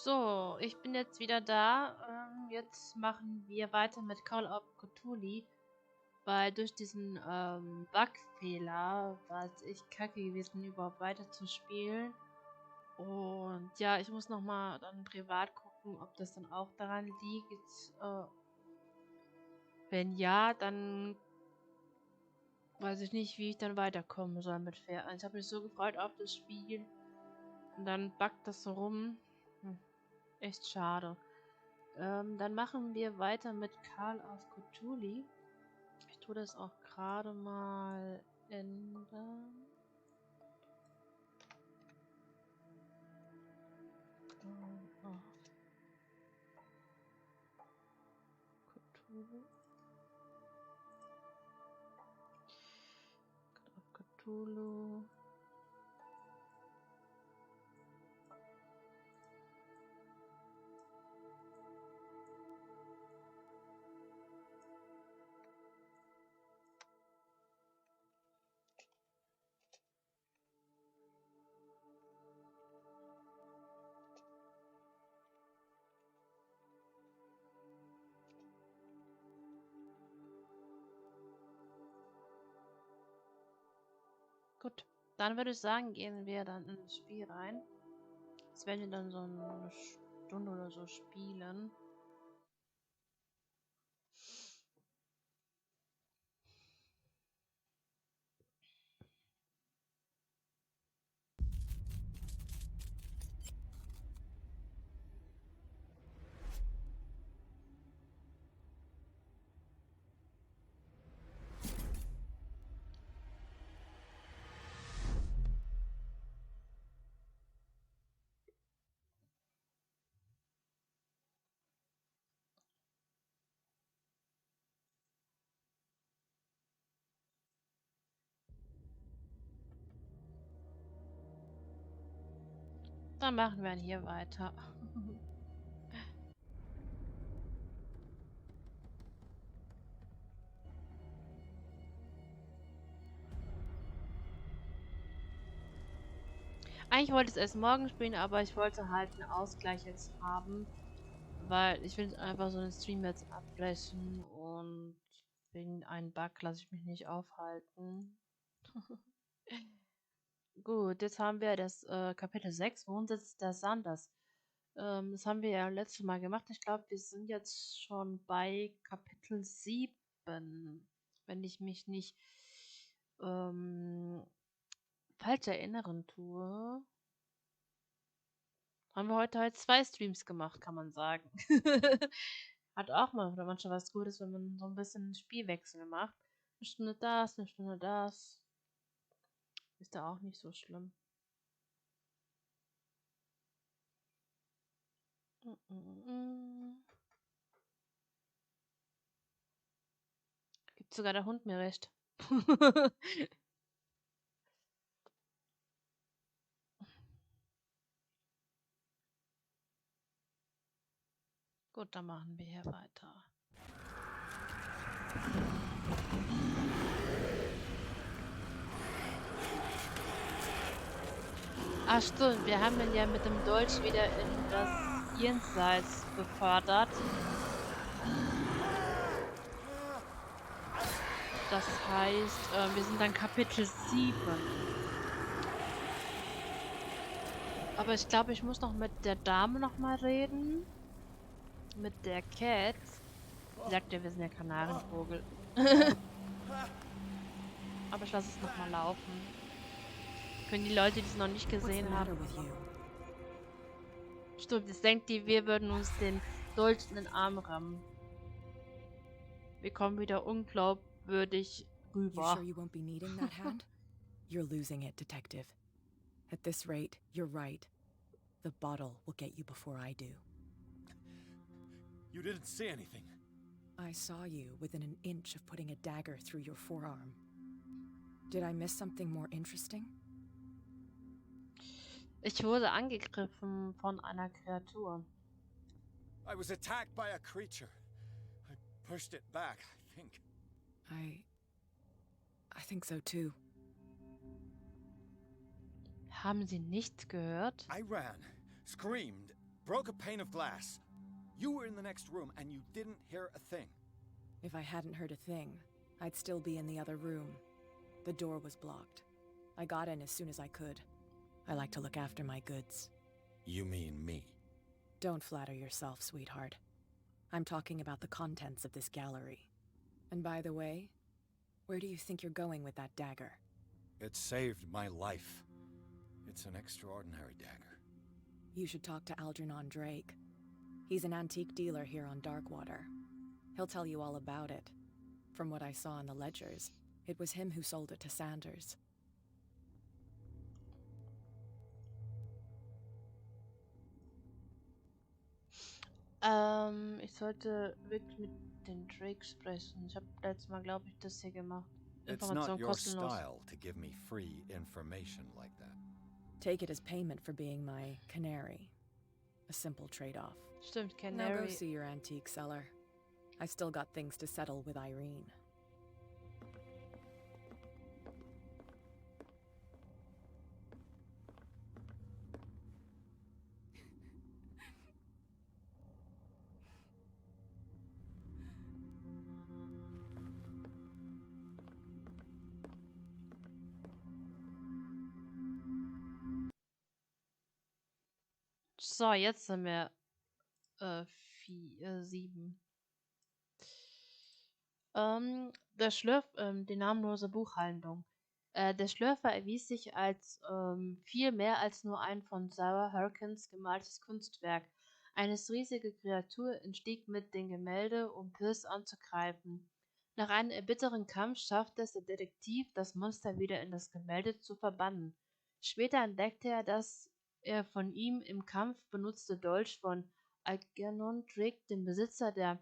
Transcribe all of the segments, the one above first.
So, ich bin jetzt wieder da. Jetzt machen wir weiter mit Call of Cthulhu, weil durch diesen Bugfehler war es echt kacke gewesen, überhaupt weiter zu spielen. Und ja, ich muss nochmal dann privat gucken, ob das dann auch daran liegt. Wenn ja, dann weiß ich nicht, wie ich dann weiterkommen soll mit Fair. Ich habe mich so gefreut auf das Spiel und dann buggt das so rum. Echt schade. Dann machen wir weiter mit Call of Cthulhu. Ich tue das auch gerade mal ändern. Oh. Cthulhu. Call of Cthulhu. Gut, dann würde ich sagen, gehen wir dann in das Spiel rein. Jetzt werden wir dann so eine Stunde oder so spielen. Dann machen wir hier weiter. Eigentlich wollte ich es erst morgen spielen, aber ich wollte halt einen Ausgleich jetzt haben, weil ich will einfach so einen Stream jetzt abbrechen und wegen einem Bug lasse ich mich nicht aufhalten. Gut, jetzt haben wir das Kapitel 6, Wohnsitz des Sanders. Das haben wir ja letztes Mal gemacht. Ich glaube, wir sind jetzt schon bei Kapitel 7, wenn ich mich nicht ähm, falsch erinnern tue. Haben wir heute halt 2 Streams gemacht, kann man sagen. Hat auch mal oder manchmal was Gutes, wenn man so ein bisschen Spielwechsel macht. Eine Stunde das, eine Stunde das. Ist da auch nicht so schlimm. Gibt sogar der Hund mir recht. Gut, dann machen wir hier weiter. Ach stimmt, wir haben ihn ja mit dem Dolch wieder in das Jenseits befördert. Das heißt, wir sind dann Kapitel 7. Aber ich glaube, ich muss noch mit der Dame noch mal reden. Mit der Cat. Sie sagt ja, wir sind ja Kanarienvogel. Aber ich lasse es noch mal laufen. Können die Leute, die es noch nicht gesehen haben. Stimmt, jetzt denkt die, wir würden uns den Dolch in den Arm rammen. Wir kommen wieder unglaubwürdig rüber. You sure you won't be needing that hand? You're losing it, Detective. At this rate, you're right. The bottle will get you before I do. You didn't see anything. I saw you within an inch of putting a dagger through your forearm. Did I miss something more interesting? Ich wurde angegriffen von einer Kreatur. I was attacked by a creature. I pushed it back, I think. I think so too. Haben Sie nichts gehört? I ran, screamed, broke a pane of glass. You were in the next room and you didn't hear a thing. If I hadn't heard a thing, I'd still be in the other room. The door was blocked. I got in as soon as I could. I like to look after my goods. You mean me? Don't flatter yourself, sweetheart. I'm talking about the contents of this gallery. And by the way, where do you think you're going with that dagger? It saved my life. It's an extraordinary dagger. You should talk to Algernon Drake. He's an antique dealer here on Darkwater. He'll tell you all about it. From what I saw in the ledgers, it was him who sold it to Sanders. Ich sollte wirklich mit den Drake sprechen. Ich habe letztes Mal, glaube ich, das hier gemacht. It's not your style to give me free information like that. Take it as payment for being my canary. A simple trade-off. Stimmt, Now go Canary. see your antique seller. I still got things to settle with Irene. So, jetzt sind wir 7. Die namenlose Buchhandlung. Der Schlürfer erwies sich als viel mehr als nur ein von Sarah Harkins gemaltes Kunstwerk. Eine riesige Kreatur entstieg mit dem Gemälde, um Pierce anzugreifen. Nach einem erbitteren Kampf schaffte es der Detektiv, das Monster wieder in das Gemälde zu verbannen. Später entdeckte er, dass er von ihm im Kampf benutzte Dolch von Algernon Drake, dem Besitzer der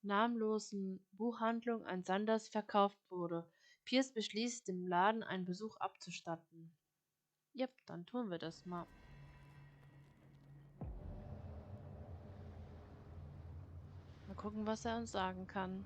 namenlosen Buchhandlung, an Sanders verkauft wurde. Pierce beschließt, dem Laden einen Besuch abzustatten. Jep, dann tun wir das mal. Mal gucken, was er uns sagen kann.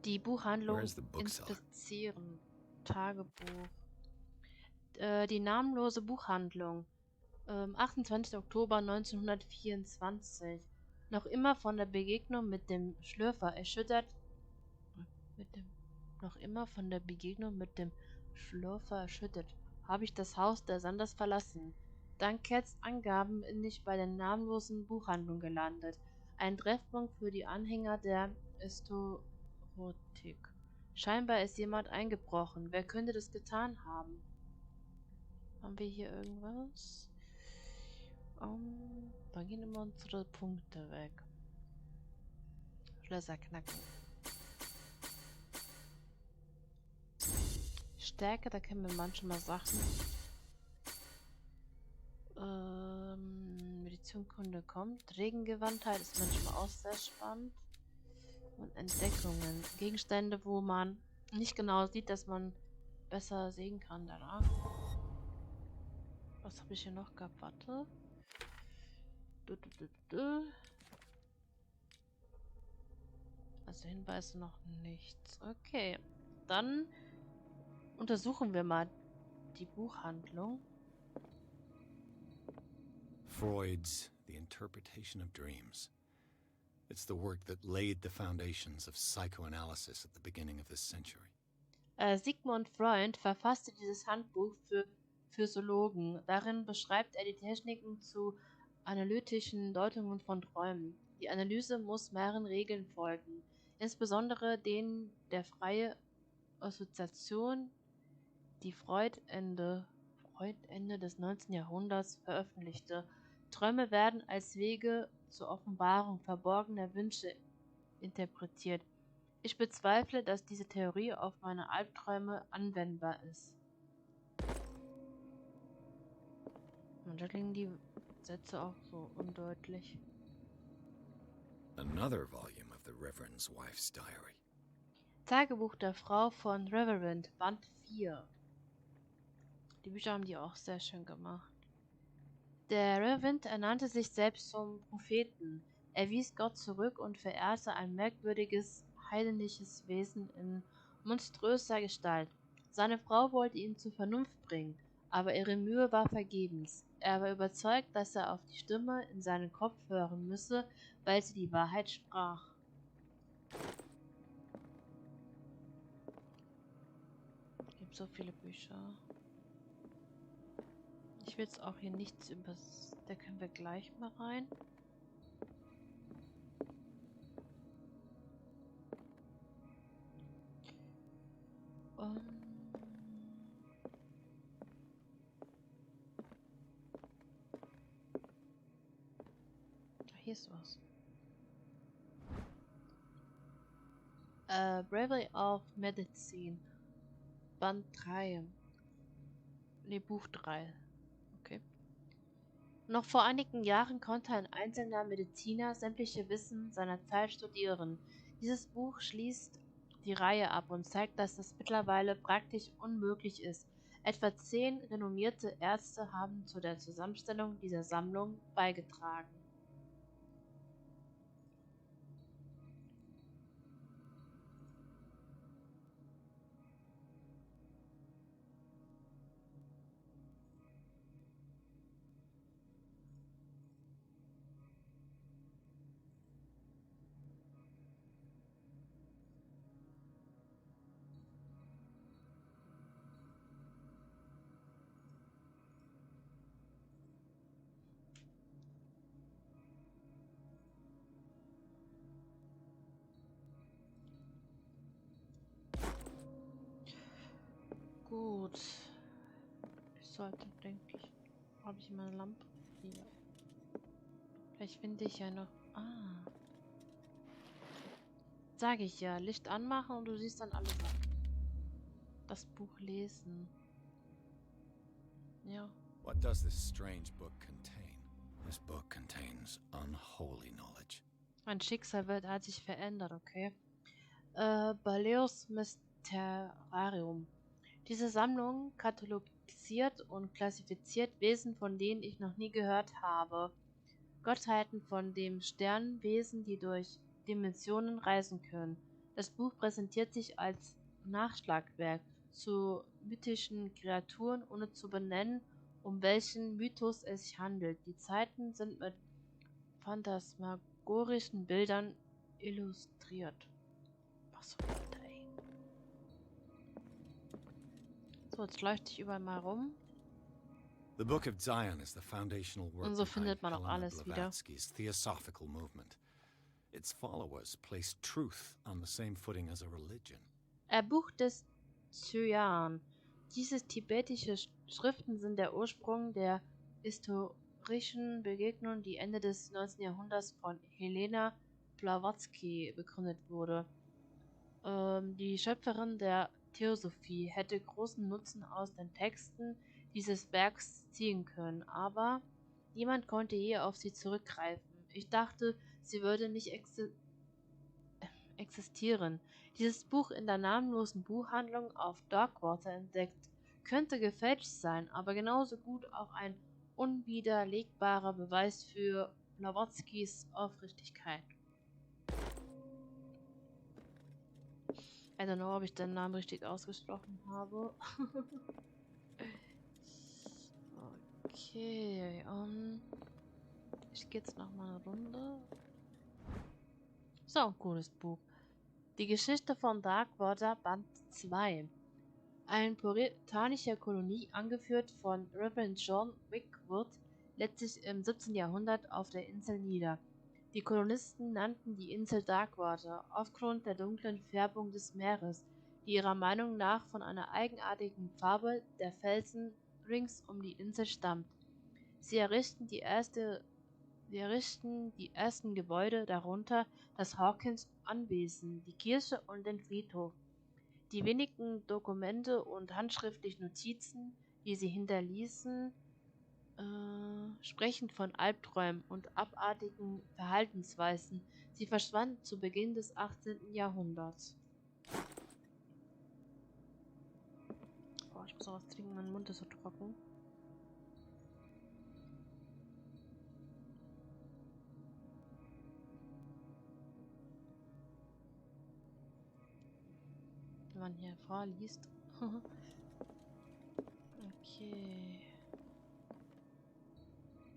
Die Buchhandlung Where is the bookseller? inspizieren. Tagebuch. Die namenlose Buchhandlung. 28. Oktober 1924. Noch immer von der Begegnung mit dem Schlürfer erschüttert. Habe ich das Haus der Sanders verlassen. Dank Cats Angaben bin ich bei der namenlosen Buchhandlung gelandet. Ein Treffpunkt für die Anhänger der Erotik. Scheinbar ist jemand eingebrochen. Wer könnte das getan haben? Haben wir hier irgendwas? Da gehen immer unsere Punkte weg. Schlösser knacken. Stärke, da kennen wir manchmal Sachen. Medizinkunde kommt. Regengewandtheit ist manchmal auch sehr spannend. Und Entdeckungen. Gegenstände, wo man nicht genau sieht, dass man besser sehen kann danach. Was habe ich hier noch gehabt? Warte. Also Hinweise noch nichts. Okay. Dann untersuchen wir mal die Buchhandlung. Freud's The Interpretation of Dreams. It's the work that laid the foundations of psychoanalysis at the beginning of this century. Sigmund Freud verfasste dieses Handbuch für Physiologen. Darin beschreibt er die Techniken zu analytischen Deutungen von Träumen. Die Analyse muss mehreren Regeln folgen, insbesondere denen der freie Assoziation, die Freud Ende des 19. Jahrhunderts veröffentlichte. Träume werden als Wege zur Offenbarung verborgener Wünsche interpretiert. Ich bezweifle, dass diese Theorie auf meine Albträume anwendbar ist. Und da klingen die Sätze auch so undeutlich. Another volume of the Reverend's wife's diary. Tagebuch der Frau von Reverend, Band 4. Die Bücher haben die auch sehr schön gemacht. Der Reverend ernannte sich selbst zum Propheten. Er wies Gott zurück und verehrte ein merkwürdiges, heidnisches Wesen in monströser Gestalt. Seine Frau wollte ihn zur Vernunft bringen, aber ihre Mühe war vergebens. Er war überzeugt, dass er auf die Stimme in seinen Kopf hören müsse, weil sie die Wahrheit sprach. Es gibt so viele Bücher. Ich will jetzt auch hier nichts übers... Da können wir gleich mal rein. Hier ist was. Bravery of Medicine. Band 3. Ne, Buch 3. Okay. Noch vor einigen Jahren konnte ein einzelner Mediziner sämtliche Wissen seiner Zeit studieren. Dieses Buch schließt die Reihe ab und zeigt, dass das mittlerweile praktisch unmöglich ist. Etwa 10 renommierte Ärzte haben zu der Zusammenstellung dieser Sammlung beigetragen. Gut. Ich sollte, denke ich. Habe ich meine Lampe? Hier. Vielleicht finde ich ja noch. Ah. Sage ich ja. Licht anmachen und du siehst dann alles an. Das Buch lesen. Ja. What does this strange book contain? This book contains unholy knowledge. Mein Schicksal hat sich verändert, okay. Baleus Mysterium. Diese Sammlung katalogisiert und klassifiziert Wesen, von denen ich noch nie gehört habe. Gottheiten von dem Sternwesen, die durch Dimensionen reisen können. Das Buch präsentiert sich als Nachschlagwerk zu mythischen Kreaturen, ohne zu benennen, um welchen Mythos es sich handelt. Die Zeiten sind mit phantasmagorischen Bildern illustriert. Was soll das, ey? So, jetzt leuchte ich überall mal rum. The Book of Zion is the foundational work Und so behind findet man auch Helena alles wieder. Blavatsky's theosophical movement. Its followers place truth on the same footing as a religion. Buch des Cyan. Diese tibetische Schriften sind der Ursprung der historischen Begegnung, die Ende des 19. Jahrhunderts von Helena Blavatsky begründet wurde. Die Schöpferin der Theosophie hätte großen Nutzen aus den Texten dieses Werks ziehen können, aber niemand konnte je auf sie zurückgreifen. Ich dachte, sie würde nicht existieren. Dieses Buch in der namenlosen Buchhandlung auf Darkwater entdeckt, könnte gefälscht sein, aber genauso gut auch ein unwiderlegbarer Beweis für Blavatskys Aufrichtigkeit. I don't know, ob ich den Namen richtig ausgesprochen habe. Okay, ich gehe jetzt noch mal eine Runde. So, ein cooles Buch. Die Geschichte von Darkwater, Band 2. Eine puritanische Kolonie, angeführt von Reverend John Wickwood, lässt sich im 17. Jahrhundert auf der Insel nieder. Die Kolonisten nannten die Insel Darkwater aufgrund der dunklen Färbung des Meeres, die ihrer Meinung nach von einer eigenartigen Farbe der Felsen rings um die Insel stammt. Sie errichten die ersten Gebäude, darunter das Hawkins Anwesen, die Kirche und den Friedhof. Die wenigen Dokumente und handschriftlichen Notizen, die sie hinterließen, sprechen von Albträumen und abartigen Verhaltensweisen. Sie verschwanden zu Beginn des 18. Jahrhunderts. Oh, ich muss auch was trinken, mein Mund ist so trocken. man hier vorliest. Okay.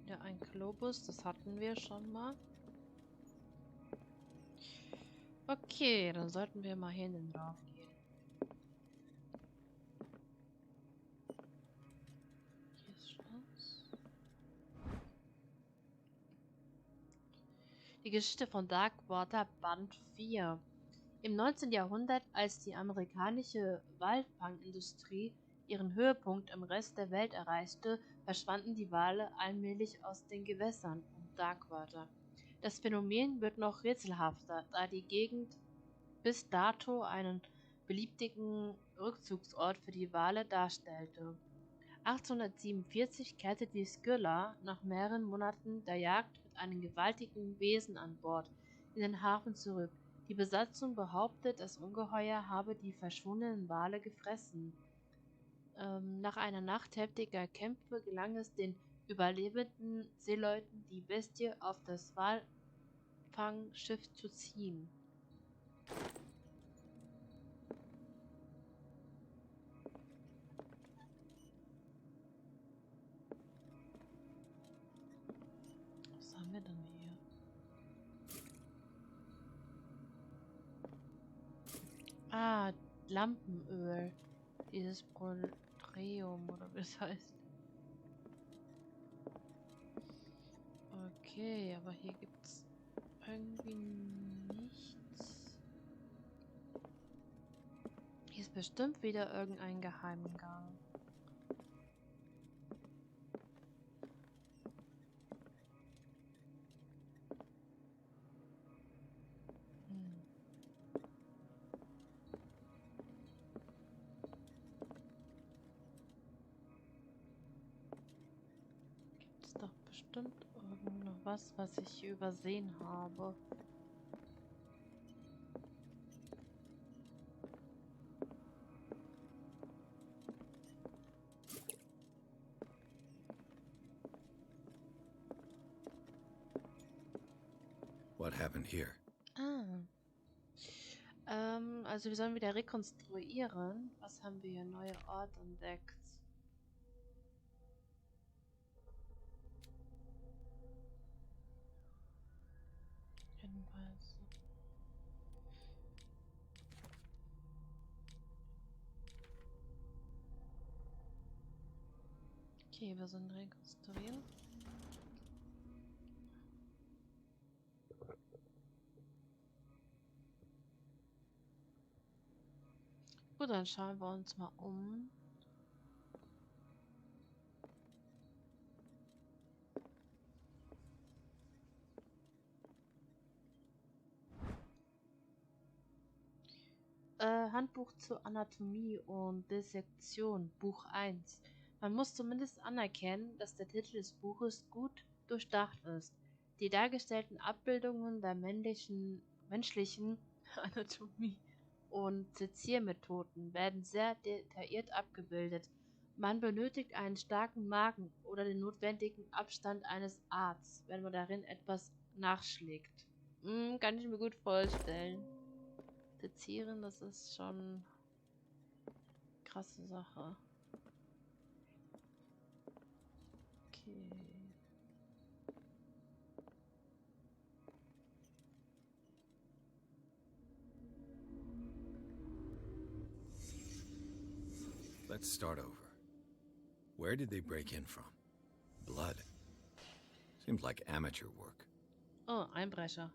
Ja, ein Globus, das hatten wir schon mal. Okay, dann sollten wir mal hier in den Raum gehen. Hier ist Schloss. Die Geschichte von Darkwater, Band 4. Im 19. Jahrhundert, als die amerikanische Walfangindustrie ihren Höhepunkt im Rest der Welt erreichte, verschwanden die Wale allmählich aus den Gewässern um Darkwater. Das Phänomen wird noch rätselhafter, da die Gegend bis dato einen beliebten Rückzugsort für die Wale darstellte. 1847 kehrte die Skylla nach mehreren Monaten der Jagd mit einem gewaltigen Wesen an Bord in den Hafen zurück. Die Besatzung behauptet, das Ungeheuer habe die verschwundenen Wale gefressen. Nach einer Nacht heftiger Kämpfe gelang es den überlebenden Seeleuten, die Bestie auf das Walfangschiff zu ziehen. Was haben wir denn hier? Ah, Lampenöl. Dieses Proteum oder wie es heißt. Okay, aber hier gibt's irgendwie nichts. Hier ist bestimmt wieder irgendein Geheimgang. Gibt's doch bestimmt irgendwas, was ich hier übersehen habe. What happened here? Also wir sollen wieder rekonstruieren. Was haben wir hier? Neue Ort entdeckt. Hinweise. Okay, wir sind rekonstruiert. Gut, dann schauen wir uns mal um. Handbuch zur Anatomie und Dissektion, Buch 1. Man muss zumindest anerkennen, dass der Titel des Buches gut durchdacht ist. Die dargestellten Abbildungen der menschlichen Anatomie und Seziermethoden werden sehr detailliert abgebildet. Man benötigt einen starken Magen oder den notwendigen Abstand eines Arztes, wenn man darin etwas nachschlägt. Kann ich mir gut vorstellen. Sezieren, das ist schon eine krasse Sache. Okay. Let's start over. Where did they break in from? Blood. Seems like amateur work. Oh, Einbrecher.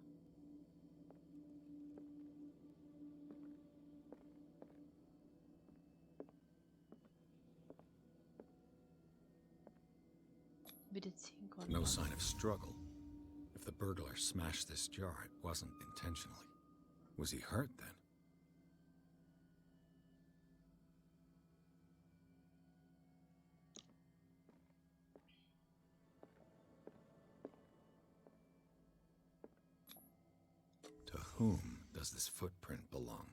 Medizinkontrolle. No sign of struggle. If the burglar smashed this jar, it wasn't intentionally. Was he hurt then? To whom does this footprint belong?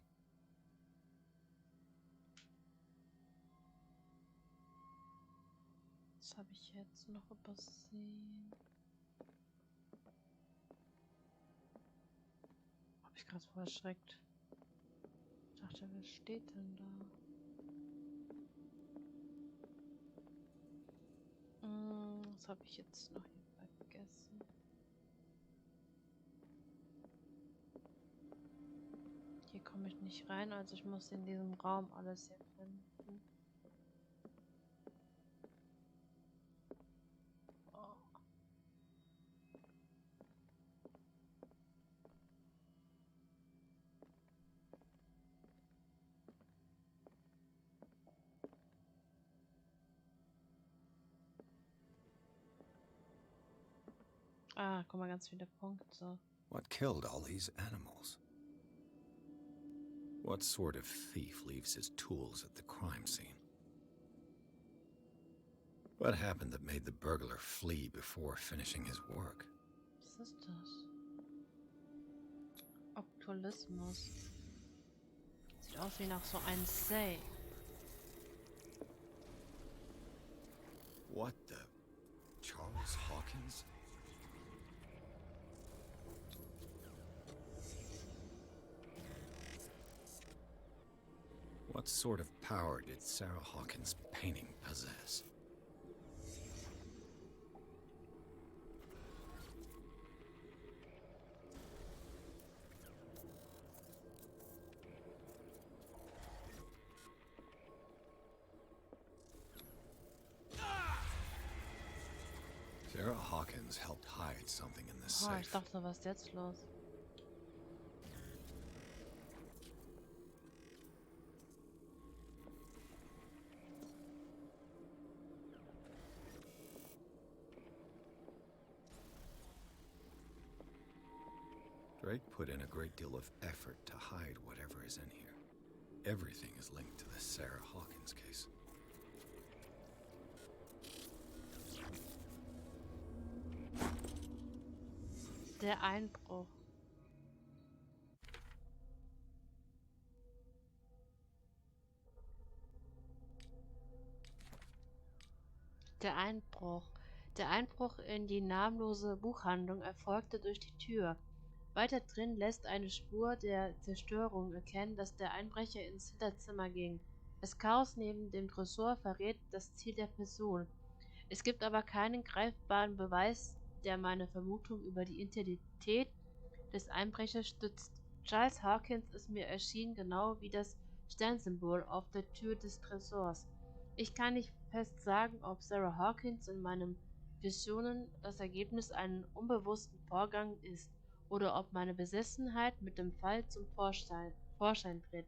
Was habe ich jetzt noch übersehen? Habe ich gerade voll erschreckt. Da dachte, was steht denn da? Was habe ich jetzt noch hier vergessen? Hier komme ich nicht rein, also ich muss in diesem Raum alles hier finden. Oh. Ah, guck mal, ganz viele Punkte. What killed all these animals? What sort of thief leaves his tools at the crime scene? What happened that made the burglar flee before finishing his work? Was ist das? Okkultismus. Sieht aus wie nach so einem Say. What the... Charles Hawkins? What sort of power did Sarah Hawkins' painting possess? Sarah Hawkins helped hide something in this Oh, safe. ich dachte, was ist jetzt los? Drake put in a great deal of effort to hide whatever is in here. Everything is linked to the Sarah Hawkins case. Der Einbruch. Der Einbruch. Der Einbruch in die namenlose Buchhandlung erfolgte durch die Tür. Weiter drin lässt eine Spur der Zerstörung erkennen, dass der Einbrecher ins Hinterzimmer ging. Das Chaos neben dem Tresor verrät das Ziel der Person. Es gibt aber keinen greifbaren Beweis, der meine Vermutung über die Identität des Einbrechers stützt. Charles Hawkins ist mir erschienen genau wie das Sternsymbol auf der Tür des Tresors. Ich kann nicht fest sagen, ob Sarah Hawkins in meinen Visionen das Ergebnis eines unbewussten Vorgangs ist oder ob meine Besessenheit mit dem Fall zum Vorschein tritt.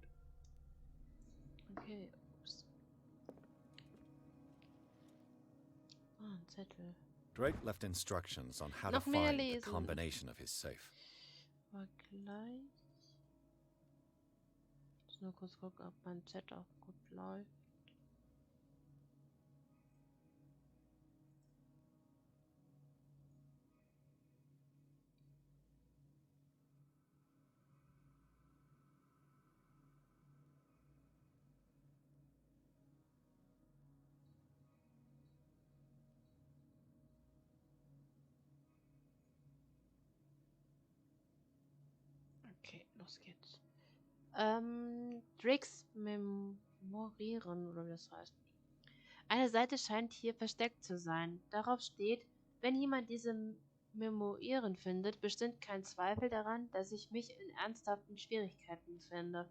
Okay, ups. Ah, ein Zettel. Drake left instructions on how Noch to mehr find the lesen. combination of his safe. War gleich. Ich muss nur kurz gucken, ob mein Chat auch gut läuft. Okay, los geht's. Drakes Memorieren, oder wie das heißt. Eine Seite scheint hier versteckt zu sein. Darauf steht, wenn jemand diese Memorieren findet, besteht kein Zweifel daran, dass ich mich in ernsthaften Schwierigkeiten befinde.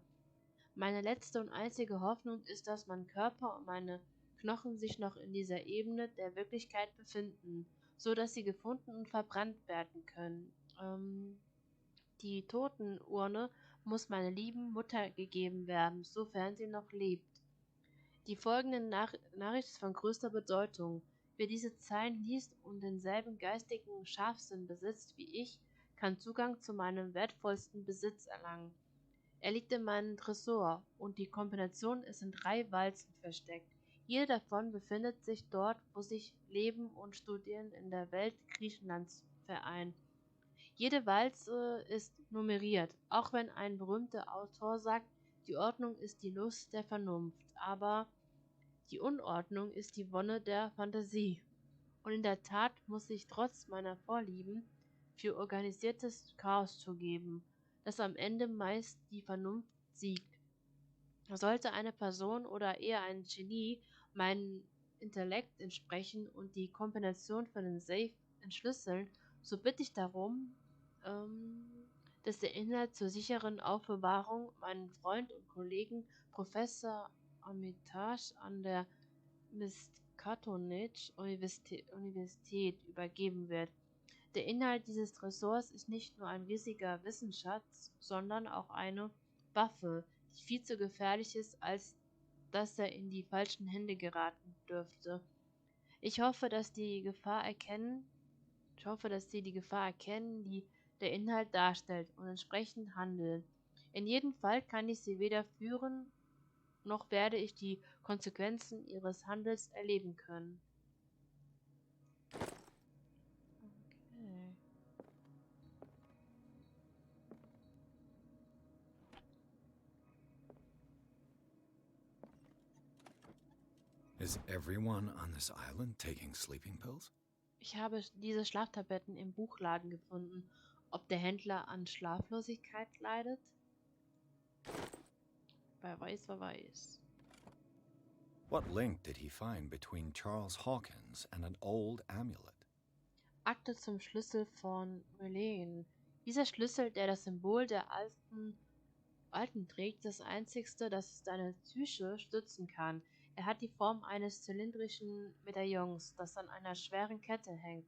Meine letzte und einzige Hoffnung ist, dass mein Körper und meine Knochen sich noch in dieser Ebene der Wirklichkeit befinden, so dass sie gefunden und verbrannt werden können. Die Totenurne muss meiner lieben Mutter gegeben werden, sofern sie noch lebt. Die folgende Nachricht ist von größter Bedeutung. Wer diese Zeilen liest und denselben geistigen Scharfsinn besitzt wie ich, kann Zugang zu meinem wertvollsten Besitz erlangen. Er liegt in meinem Tresor und die Kombination ist in 3 Walzen versteckt. Jede davon befindet sich dort, wo sich Leben und Studien in der Welt Griechenlands vereinen. Jede Walze ist nummeriert, auch wenn ein berühmter Autor sagt, die Ordnung ist die Lust der Vernunft, aber die Unordnung ist die Wonne der Fantasie. Und in der Tat muss ich trotz meiner Vorlieben für organisiertes Chaos zugeben, dass am Ende meist die Vernunft siegt. Sollte eine Person oder eher ein Genie meinem Intellekt entsprechen und die Kombination für den Safe entschlüsseln, so bitte ich darum, dass der Inhalt zur sicheren Aufbewahrung meinem Freund und Kollegen Professor Armitage an der Miskatonic Universität übergeben wird. Der Inhalt dieses Tresors ist nicht nur ein riesiger Wissensschatz, sondern auch eine Waffe, die viel zu gefährlich ist, als dass er in die falschen Hände geraten dürfte. Ich hoffe, dass Sie die Gefahr erkennen, die der Inhalt darstellt und entsprechend handeln. In jedem Fall kann ich Sie weder führen, noch werde ich die Konsequenzen Ihres Handels erleben können. Okay. Is everyone on this island taking sleeping pills? Ich habe diese Schlaftabletten im Buchladen gefunden. Ob der Händler an Schlaflosigkeit leidet? Wer weiß, wer weiß. What link did he find between Charles Hawkins and an old amulet? Akte zum Schlüssel von Verlaine. Dieser Schlüssel, der das Symbol der Alten trägt, ist das einzigste, das seine Psyche stützen kann. Er hat die Form eines zylindrischen Medaillons, das an einer schweren Kette hängt.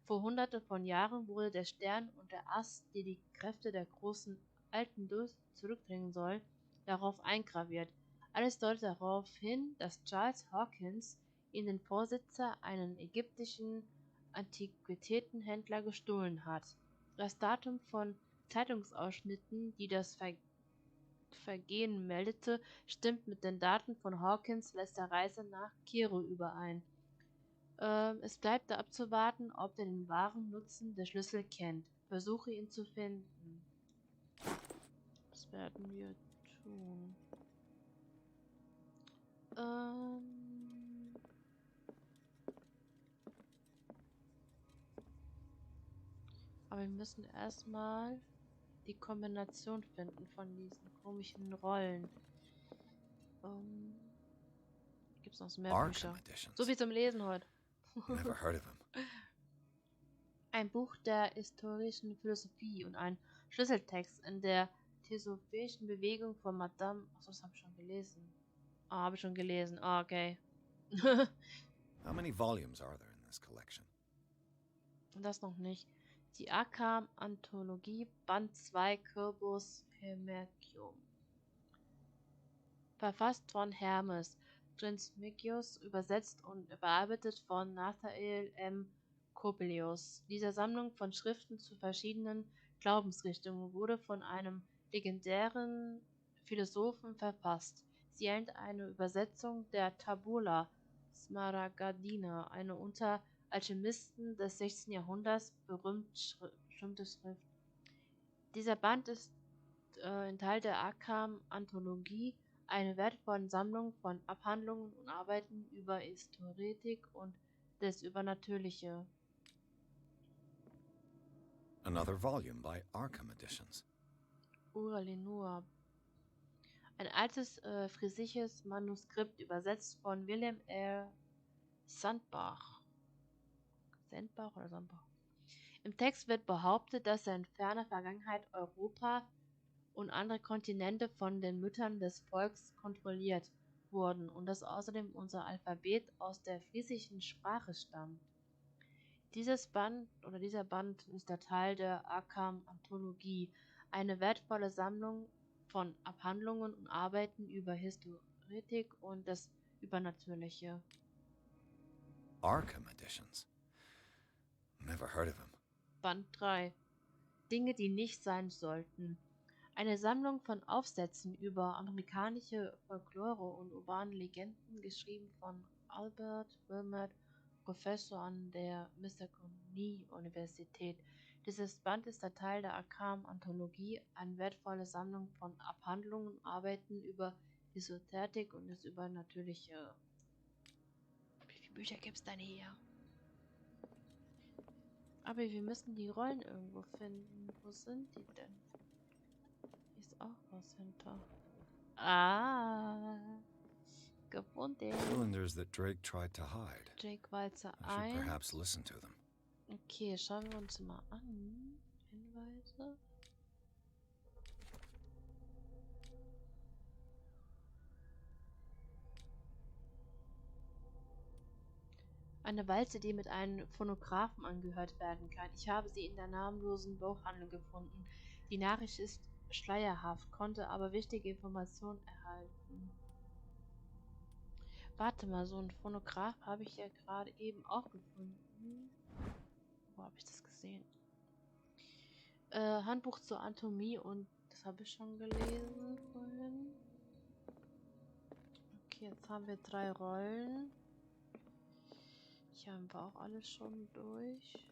Vor Hunderten von Jahren wurde der Stern und der Ast, die die Kräfte der großen Alten zurückdrängen soll, darauf eingraviert. Alles deutet darauf hin, dass Charles Hawkins ihn den Vorsitzer, einen ägyptischen Antiquitätenhändler, gestohlen hat. Das Datum von Zeitungsausschnitten, die das Vergehen meldete, stimmt mit den Daten von Hawkins letzter Reise nach Kiro überein. Es bleibt da abzuwarten, ob er den wahren Nutzen der Schlüssel kennt. Versuche ihn zu finden. Das werden wir tun. Aber wir müssen erstmal die Kombination finden von diesen komischen Rollen. Gibt's noch so mehr Bücher? So viel zum Lesen heute. Never heard of him. Ein Buch der historischen Philosophie und ein Schlüsseltext in der theosophischen Bewegung von Madame. Achso, das habe ich schon gelesen. Habe ich schon gelesen. Okay. How many volumes are there in this collection? Das noch nicht. Die Arkham-Anthologie, Band 2, Kürbus Hermercium. Verfasst von Hermes Trismegistus, übersetzt und bearbeitet von Nathanael M. Coppelius. Diese Sammlung von Schriften zu verschiedenen Glaubensrichtungen wurde von einem legendären Philosophen verfasst. Sie enthält eine Übersetzung der Tabula Smaragdina, eine unter Alchemisten des 16. Jahrhunderts berühmte Schrift. Dieser Band ist enthält der Arkham-Anthologie, eine wertvolle Sammlung von Abhandlungen und Arbeiten über Historietik und das Übernatürliche. Another volume by Arkham Editions. Uralinua. Ein altes friesisches Manuskript, übersetzt von William R. Sandbach. Sandbach oder Sandbach? Im Text wird behauptet, dass in ferner Vergangenheit Europa und andere Kontinente von den Müttern des Volks kontrolliert wurden und dass außerdem unser Alphabet aus der friesischen Sprache stammt. Dieser Band ist der Teil der Arkham-Anthologie, eine wertvolle Sammlung von Abhandlungen und Arbeiten über Historietik und das Übernatürliche. Arkham Editions. Never heard of him. Band 3. Dinge, die nicht sein sollten. Eine Sammlung von Aufsätzen über amerikanische Folklore und urbane Legenden, geschrieben von Albert Wilmot, Professor an der Miskatonic-Universität. Dieses Band ist der Teil der Arkham-Anthologie, eine wertvolle Sammlung von Abhandlungen und Arbeiten über Esoterik und das Übernatürliche. Wie viele Bücher gibt's denn hier? Aber wir müssen die Rollen irgendwo finden. Wo sind die denn? Hier ist auch was hinter. Ah. Gefunden. Cylinders that Drake tried to hide. Jake Walzer I should 1. perhaps listen to them. Okay, schauen wir uns mal an. Hinweise. Eine Walze, die mit einem Phonographen angehört werden kann. Ich habe sie in der namenlosen Buchhandlung gefunden. Die Nachricht ist schleierhaft, konnte aber wichtige Informationen erhalten. Warte mal, so ein Phonograph habe ich ja gerade eben auch gefunden. Wo habe ich das gesehen? Handbuch zur Anatomie und das habe ich schon gelesen vorhin. Okay, jetzt haben wir 3 Rollen. Hier haben wir auch alles schon durch.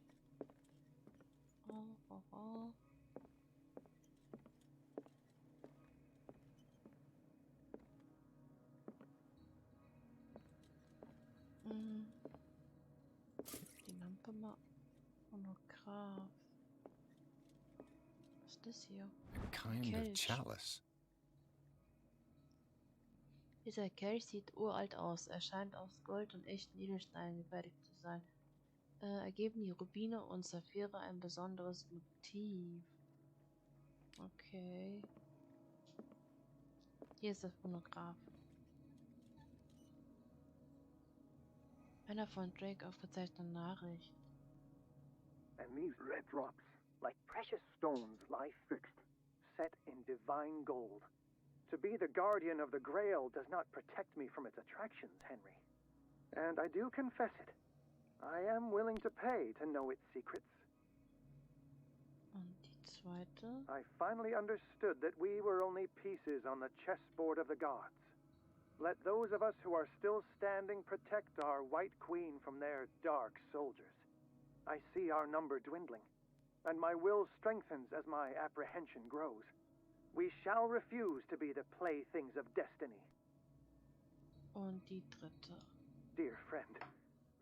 Oh. Die Lampe mal. Phonograph. Was ist das hier? A kind of Kelch. chalice. Dieser Kelch sieht uralt aus. Er scheint aus Gold und echten Edelsteinen gefertigt zu sein. Ergeben die Rubine und Saphire ein besonderes Motiv. Okay. Hier ist das Phonograph. Einer von Drake aufgezeichnete Nachricht. And these red drops, like precious stones, lie fixed, set in divine gold. To be the guardian of the Grail does not protect me from its attractions, Henry. And I do confess it. I am willing to pay to know its secrets. Und die zweite. I finally understood that we were only pieces on the chessboard of the gods. Let those of us who are still standing protect our White Queen from their dark soldiers. I see our number dwindling, and my will strengthens as my apprehension grows. We shall refuse to be the playthings of destiny. Und die dritte. Dear friend,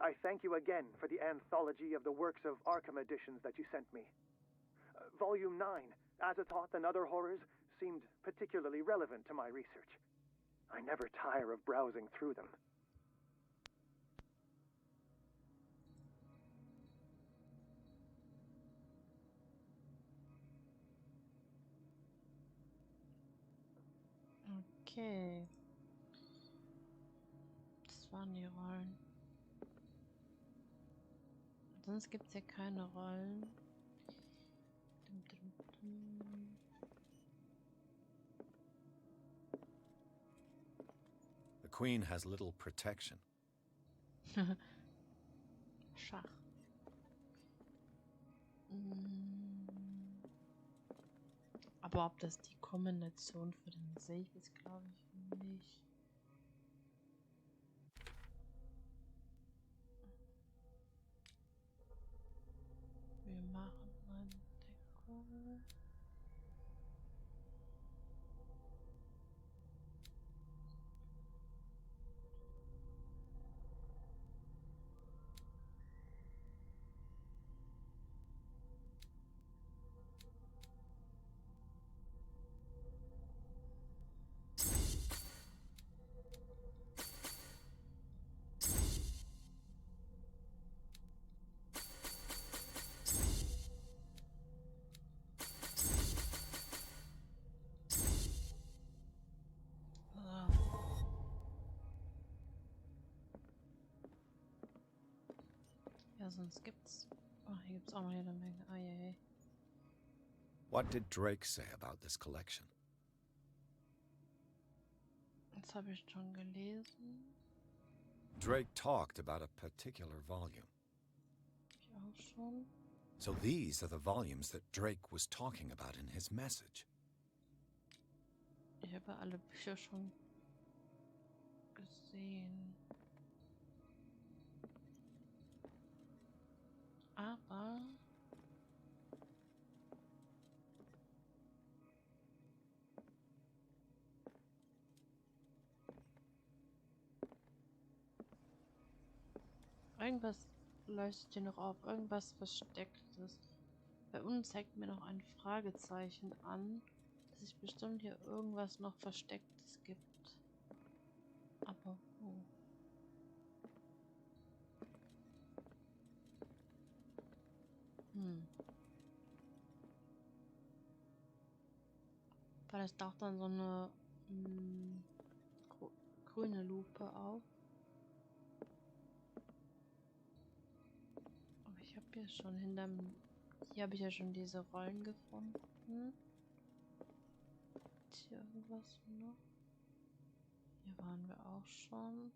I thank you again for the anthology of the works of Arkham editions that you sent me. Volume 9, Azathoth and Other Horrors, seemed particularly relevant to my research. I never tire of browsing through them. Okay. Das waren die Rollen. Sonst gibt es ja keine Rollen. The Queen has little protection. Schach. Aber ob das die Kombination für den Safe ist, glaube ich nicht. Wir machen mal Deko. Ja, sonst gibt's. Oh, hier gibt's auch noch jede Menge. Ah, je. What did Drake say about this collection? Das habe ich schon gelesen. Drake talked about a particular volume. Ich auch schon. So these are the volumes that Drake was talking about in his message. Ich habe alle Bücher schon gesehen. Aber irgendwas leuchtet hier noch auf, irgendwas Verstecktes. Bei uns zeigt mir noch ein Fragezeichen an. dass sich bestimmt hier irgendwas noch Verstecktes gibt. Aber wo? Weil es taucht dann so eine grüne Lupe auf. Aber ich habe ja schon hier habe ich ja schon diese Rollen gefunden. Ist hier irgendwas noch? Hier waren wir auch schon.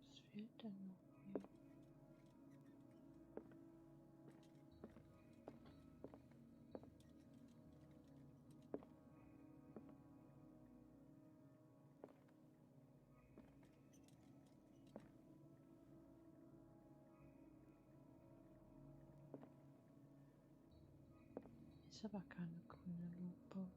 Was fehlt denn noch hier? Ist aber keine grüne Lupe.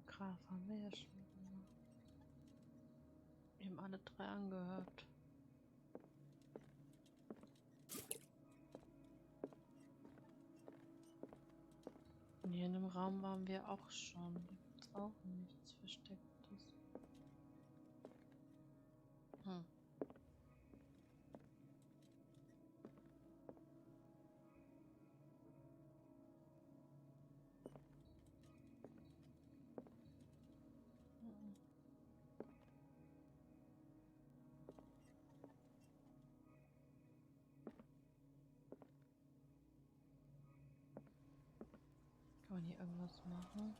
Graf haben wir ja schon gemacht. Wir haben alle 3 angehört. Und hier in dem Raum waren wir auch schon. Da gibt es auch nichts Verstecktes. Kann man hier irgendwas machen?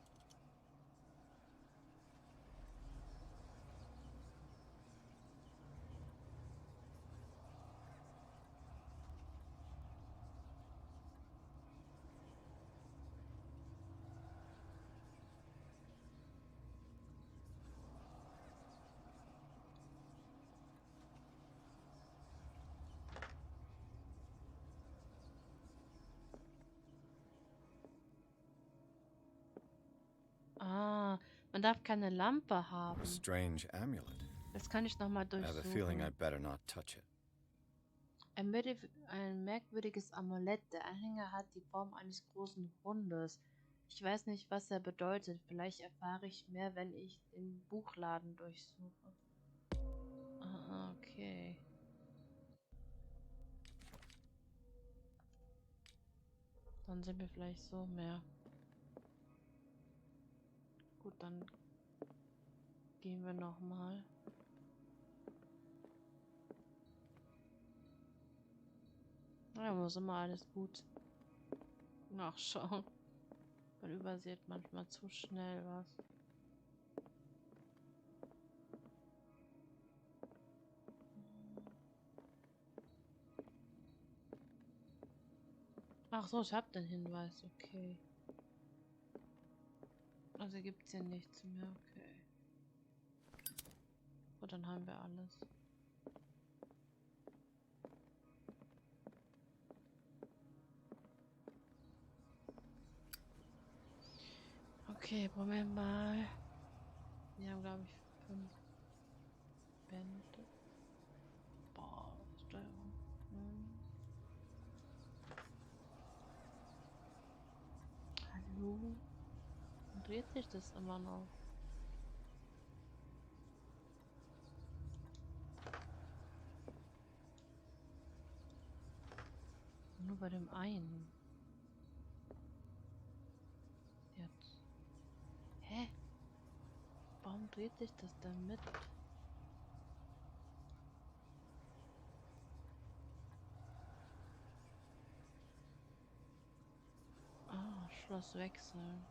Ah, man darf keine Lampe haben. A strange amulet. Das kann ich nochmal I have a feeling I'd durchsuchen. better not touch it. Ein merkwürdiges Amulett. Der Anhänger hat die Form eines großen Hundes. Ich weiß nicht, was er bedeutet. Vielleicht erfahre ich mehr, wenn ich den Buchladen durchsuche. Ah, okay. Dann sind wir vielleicht so mehr. Gut, dann gehen wir nochmal. Ja, muss immer alles gut nachschauen. Man übersieht manchmal zu schnell was. Ach so, ich hab den Hinweis, okay. Also gibt's hier nichts mehr, okay. Gut, dann haben wir alles. Okay, Moment mal. Wir haben, glaube ich, 5 Bände. Boah, Steuerung. Hallo? Warum dreht sich das immer noch? Nur bei dem einen. Jetzt. Hä? Warum dreht sich das denn mit? Ah, Schloss wechseln.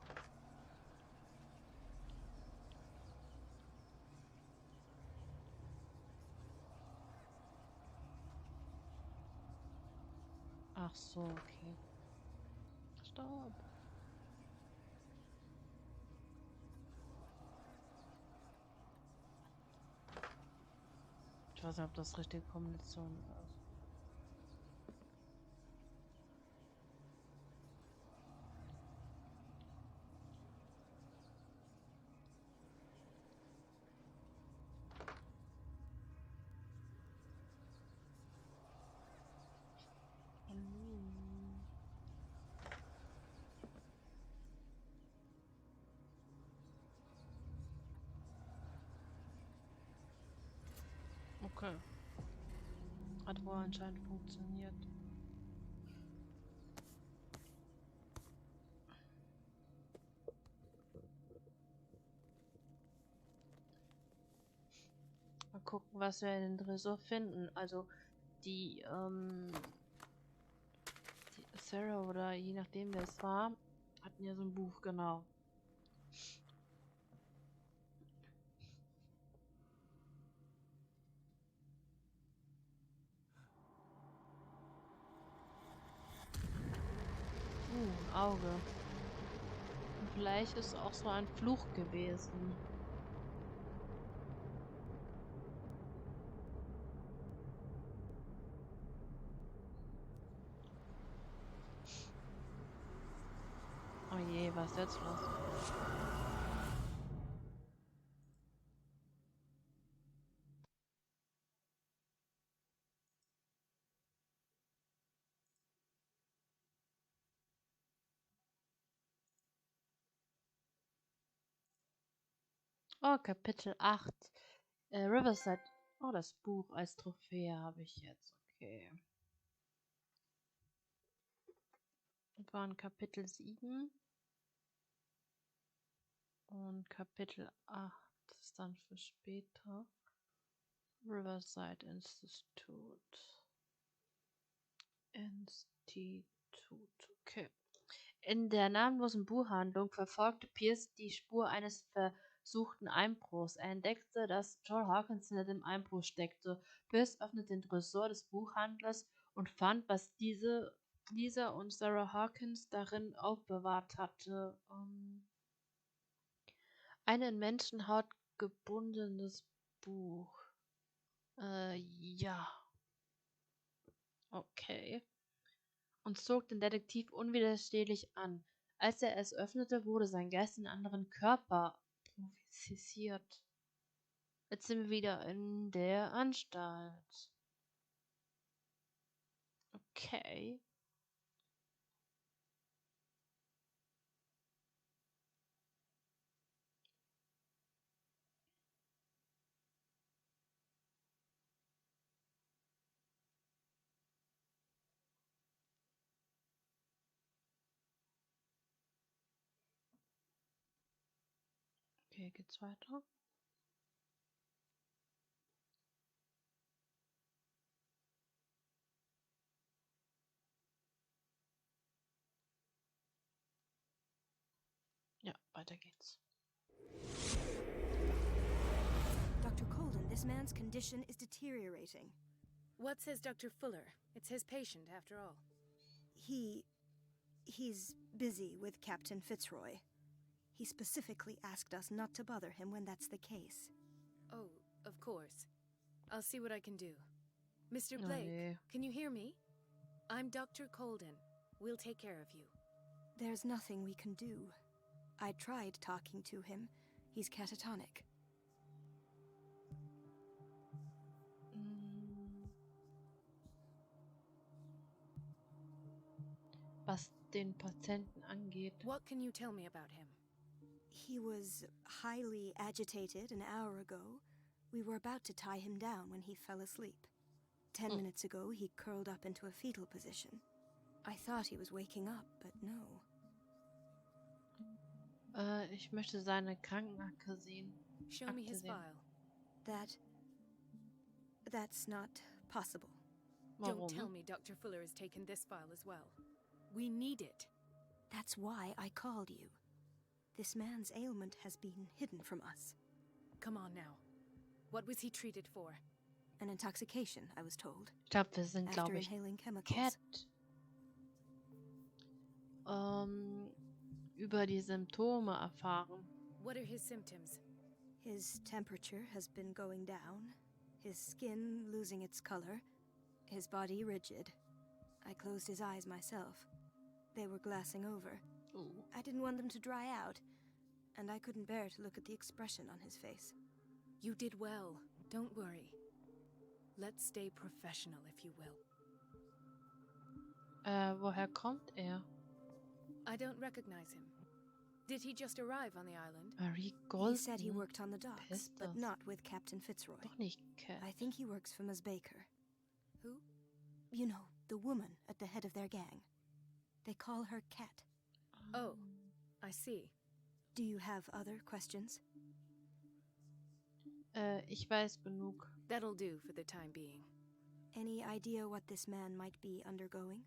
Ach so, okay. Stopp. Ich weiß nicht, ob das richtige Kombination ist. Okay. Hat wohl anscheinend funktioniert. Mal gucken, was wir in den Tresor finden. Also die Sarah oder je nachdem wer es war, hatten ja so ein Buch, genau. Ein Auge. Und vielleicht ist es auch so ein Fluch gewesen. Oh je, was ist jetzt los? Oh, Kapitel 8. Riverside. Oh, das Buch als Trophäe habe ich jetzt. Okay. Das waren Kapitel 7. Und Kapitel 8 ist dann für später. Riverside Institut. Okay. In der namenlosen Buchhandlung verfolgte Pierce die Spur eines versuchten Einbruchs. Er entdeckte, dass Joel Hawkins hinter dem Einbruch steckte. Pierce öffnete den Tresor des Buchhandlers und fand, was dieser und Sarah Hawkins darin aufbewahrt hatte. Ein in Menschenhaut gebundenes Buch. Ja. Okay. Und zog den Detektiv unwiderstehlich an. Als er es öffnete, wurde sein Geist in einen anderen Körper prophezisiert. Jetzt sind wir wieder in der Anstalt. Okay. Okay, geht's weiter? Ja, weiter geht's. Dr. Colden, this man's condition is deteriorating. What says Dr. Fuller? It's his patient, after all. He's busy with Captain Fitzroy. He specifically asked us not to bother him when that's the case. Oh, of course. I'll see what I can do. Mr. Oh, Blake, yeah. can you hear me? I'm Dr. Colden. We'll take care of you. There's nothing we can do. I tried talking to him. He's catatonic. Was den Patienten angeht. What can you tell me about him? He was highly agitated an hour ago. We were about to tie him down when he fell asleep. 10 minutes ago, he curled up into a fetal position. I thought he was waking up, but no. Ich möchte seine Krankenakte sehen. Show me his file. That's not possible. Warum? Don't tell me Dr. Fuller has taken this file as well. We need it. That's why I called you. This man's ailment has been hidden from us. Come on now. What was he treated for? An intoxication, I was told. Ich glaube, wir sind, After glaube ich, inhaling chemicals. Über die Symptome erfahren. What are his symptoms? His temperature has been going down. his skin losing its color, his body rigid. I closed his eyes myself. They were glassing over. Ooh. I didn't want them to dry out, and I couldn't bear to look at the expression on his face. You did well. Don't worry. Let's stay professional, if you will. Woher kommt er? I don't recognize him. Did he just arrive on the island? Marie He Golden. said he worked on the docks, Ist but das? not with Captain Fitzroy. Doch nicht Cat. I think he works for Miss Baker. Who? You know, the woman at the head of their gang. They call her Cat. Oh, I see. Do you have other questions? Ich weiß genug. That'll do for the time being. Any idea what this man might be undergoing?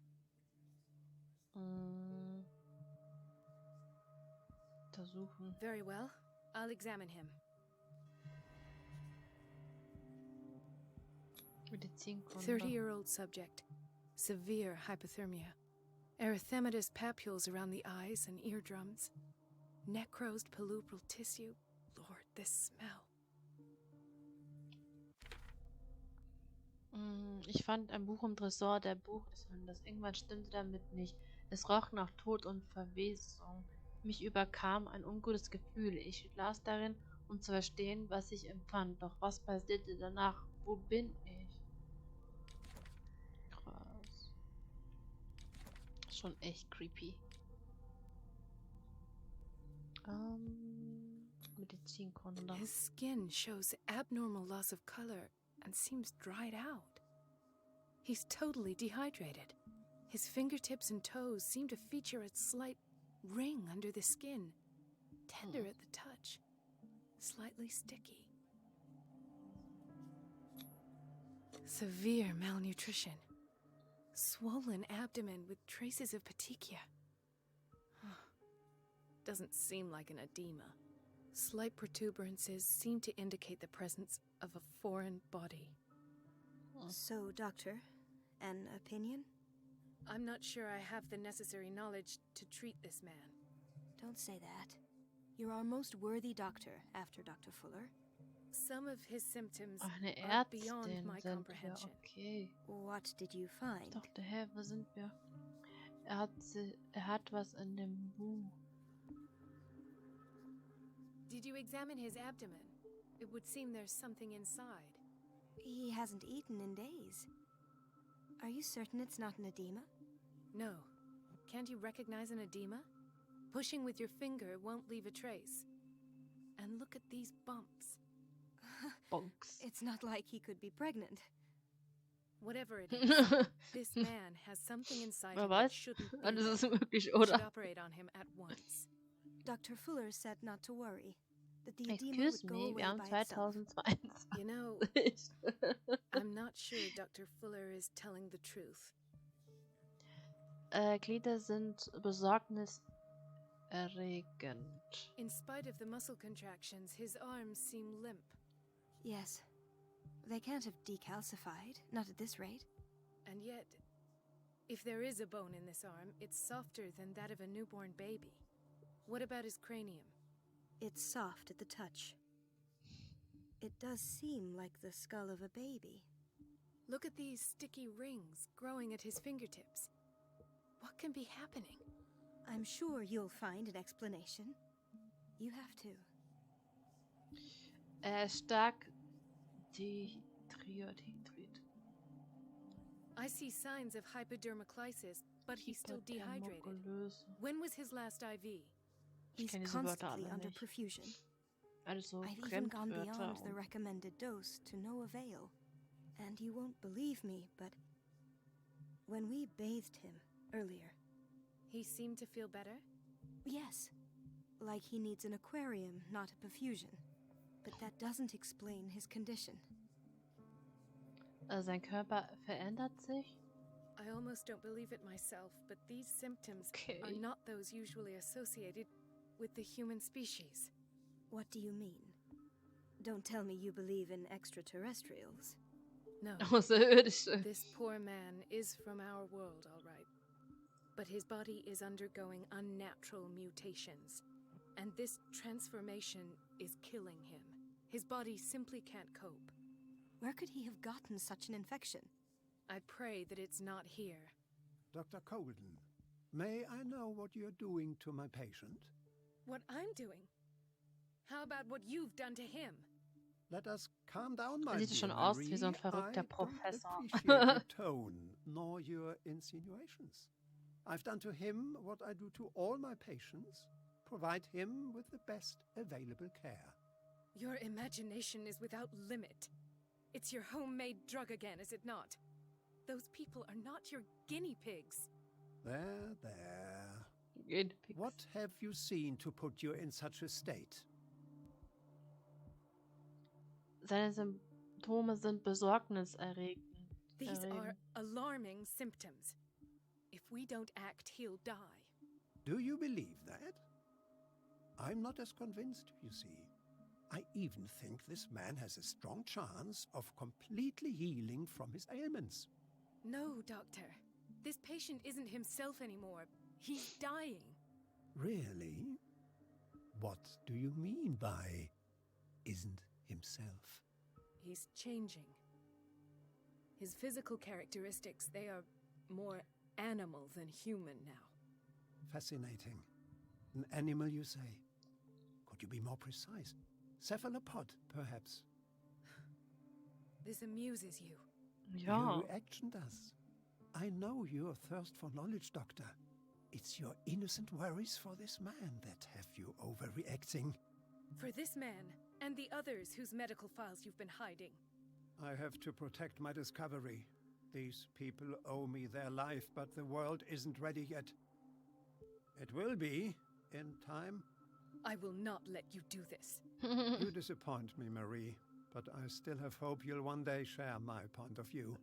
Untersuchen. Very well. I'll examine him. Medizinkunde. 30-year-old subject. Severe hypothermia. Erythematous papules around the eyes and eardrums. Necrosed palpebral tissue. Lord, this smell. Ich fand ein Buch im Tresor der Buch des Hundes. Irgendwann stimmte damit nicht. Es roch nach Tod und Verwesung. Mich überkam ein ungutes Gefühl. Ich las darin, um zu verstehen, was ich empfand. Doch was passierte danach? Wo bin ich? Krass. Schon echt creepy. Medizinkunde. His skin shows abnormal loss of color and seems dried out. He's totally dehydrated. His fingertips and toes seem to feature a slight ring under the skin. Tender at the touch. Slightly sticky. Severe malnutrition. Swollen abdomen with traces of petechia. Doesn't seem like an edema. Slight protuberances seem to indicate the presence of a foreign body. So, Doctor, an opinion? I'm not sure I have the necessary knowledge to treat this man. Don't say that. You're our most worthy doctor after Dr. Fuller. Some of his symptoms Eine are Ärztin beyond my sind wir, comprehension. okay. What did you find? Ich dachte, hä, wo sind wir? Er hat was in dem Buch. Did you examine his abdomen? It would seem there's something inside. He hasn't eaten in days. Are you certain it's not an edema? No. Can't you recognize an edema? Pushing with your finger won't leave a trace. And look at these bumps. Bonks. It's not like he could be pregnant. Whatever it is, this man has something inside him that Was? shouldn't be Das ist there. möglich, We should oder? operate on him at once. Dr. Fuller said not to worry. That the edema Excuse would go me, away wir haben by itself. 2022. You know, I'm not sure Dr. Fuller is telling the truth. Glieder sind besorgniserregend. In spite of the muscle contractions, his arms seem limp. Yes. They can't have decalcified, not at this rate. And yet, if there is a bone in this arm, it's softer than that of a newborn baby. What about his cranium? It's soft at the touch. It does seem like the skull of a baby. Look at these sticky rings growing at his fingertips. What can be happening? I'm sure you'll find an explanation. You have to. Stark dehydriert. I see signs of hypodermoclysis, but he's still dehydrated. Namenlose. When was his last IV? He's kenne diese Wörter constantly alle under nicht. perfusion. Alles so I've even gone Fremdwörter. beyond the und- recommended dose to no avail. And you won't believe me, but when we bathed him earlier, He seemed to feel better? yes, like he needs an aquarium, not a perfusion. But that doesn't explain his condition. Sein Körper verändert sich. I almost don't believe it myself, but these symptoms Okay. are not those usually associated with the human species. What do you mean? Don't tell me you believe in extraterrestrials. No, Außerirdische. this poor man is from our world, all right. But his body is undergoing unnatural mutations. And this transformation is killing him. His body simply can't cope. Where could he have gotten such an infection? I pray that it's not here. Dr. Colden, may I know what you're doing to my patient? What I'm doing? How about what you've done to him? Let us calm down, my Er sieht dear schon aus wie so ein Marie. verrückter I Professor. don't appreciate your tone, nor your insinuations. I've done to him what I do to all my patients. Provide him with the best available care. Your imagination is without limit. It's your homemade drug again, is it not? Those people are not your guinea pigs. There, there. Guinea pigs. What have you seen to put you in such a state? Seine Symptome sind besorgniserregend. These are alarming symptoms. If we don't act, he'll die. Do you believe that? I'm not as convinced, you see. I even think this man has a strong chance of completely healing from his ailments. No, Doctor. This patient isn't himself anymore. He's dying. Really? What do you mean by isn't himself? He's changing. His physical characteristics, they are more animal than human now. Fascinating. An animal, you say? Could you be more precise? Cephalopod, perhaps? This amuses you. Ja. Your reaction does. I know your thirst for knowledge, Doctor. It's your innocent worries for this man that have you overreacting. For this man, and the others whose medical files you've been hiding. I have to protect my discovery. These people owe me their life, but the world isn't ready yet. It will be, in time. I will not let you do this. You disappoint me, Marie, but I still have hope you'll one day share my point of view.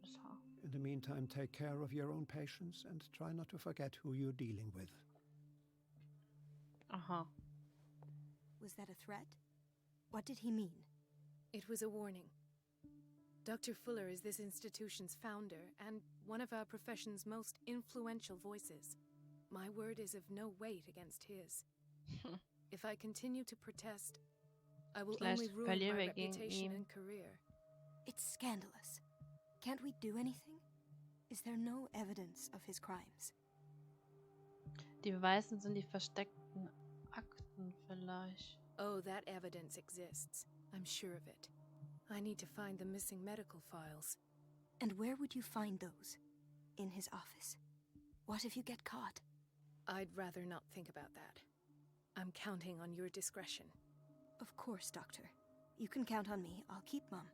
In the meantime, take care of your own patients and try not to forget who you're dealing with. Aha. Was that a threat? What did he mean? It was a warning. Dr. Fuller is this institution's founder and one of our profession's most influential voices. My word is of no weight against his. If I continue to protest, I will only ruin my reputation and career. It's scandalous. Can't we do anything? Is there no evidence of his crimes? Die Beweisen sind die versteckten Akten vielleicht. Oh, that evidence exists. I'm sure of it. I need to find the missing medical files. And where would you find those? In his office? What if you get caught? I'd rather not think about that. I'm counting on your discretion. Of course, Doctor. You can count on me. I'll keep mum.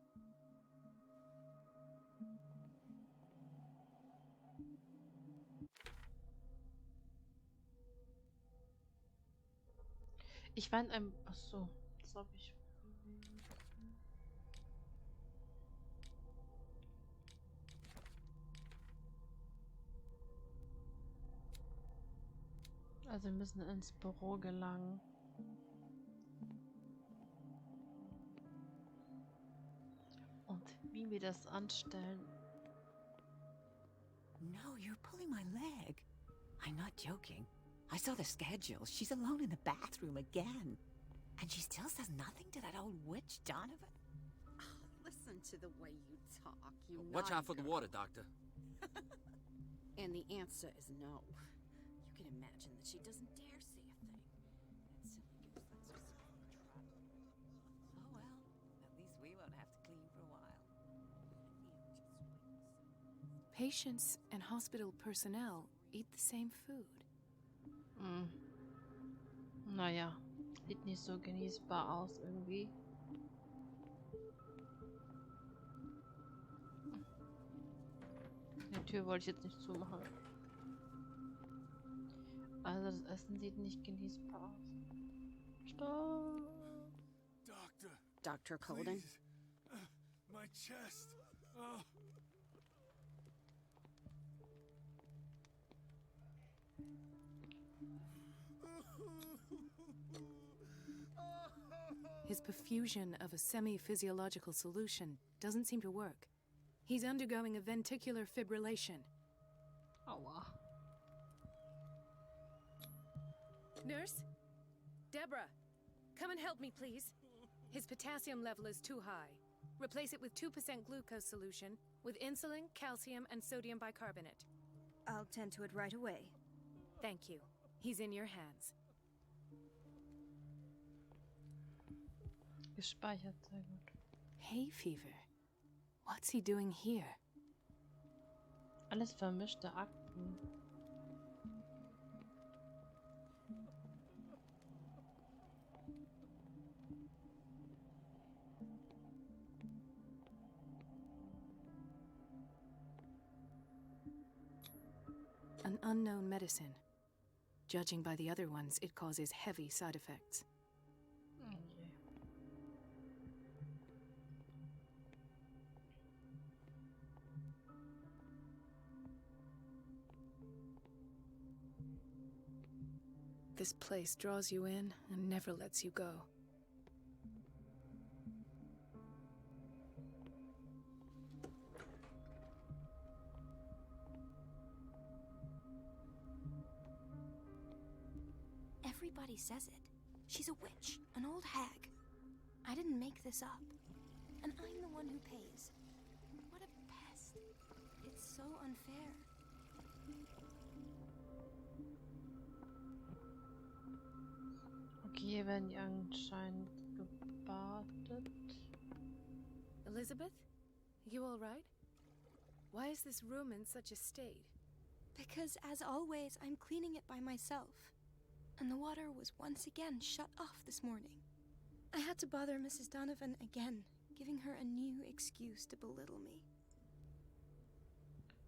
Ich fand ein... Achso, das hab ich... Also wir müssen ins Büro gelangen. Und wie wir das anstellen... No, you're pulling my leg. I'm not joking. I saw the schedule. She's alone in the bathroom again. And she still says nothing to that old witch, Donovan? Oh, listen to the way you talk, you Watch naughty out for the girl. water, Doctor. And the answer is no. You can imagine that she doesn't dare say a thing. That silly goose lets herself in trouble. Oh well, at least we won't have to clean for a while. Patients and hospital personnel eat the same food. Naja, sieht nicht so genießbar aus irgendwie. Die Tür wollte ich jetzt nicht zumachen. Also das Essen sieht nicht genießbar aus. Stopp! Doctor, Dr. Colden? please. My chest. Oh. His perfusion of a semi-physiological solution doesn't seem to work. He's undergoing a ventricular fibrillation. Aua. Nurse? Deborah, come and help me, please. His potassium level is too high. Replace it with 2% glucose solution with insulin, calcium, and sodium bicarbonate. I'll tend to it right away. Thank you. He's in your hands. Gespeichert, sehr gut. Hay fever. What's he doing here? Alles vermischte Akten. An unknown medicine. Judging by the other ones, it causes heavy side effects. Okay. This place draws you in and never lets you go. Everybody says it. She's a witch, an old hag. I didn't make this up. And I'm the one who pays. What a pest. It's so unfair. Okay, hier werden die anscheinend gebadet. Elizabeth? You all right? Why is this room in such a state? Because, as always, I'm cleaning it by myself. And the water was once again shut off this morning. I had to bother Mrs. Donovan again, giving her a new excuse to belittle me.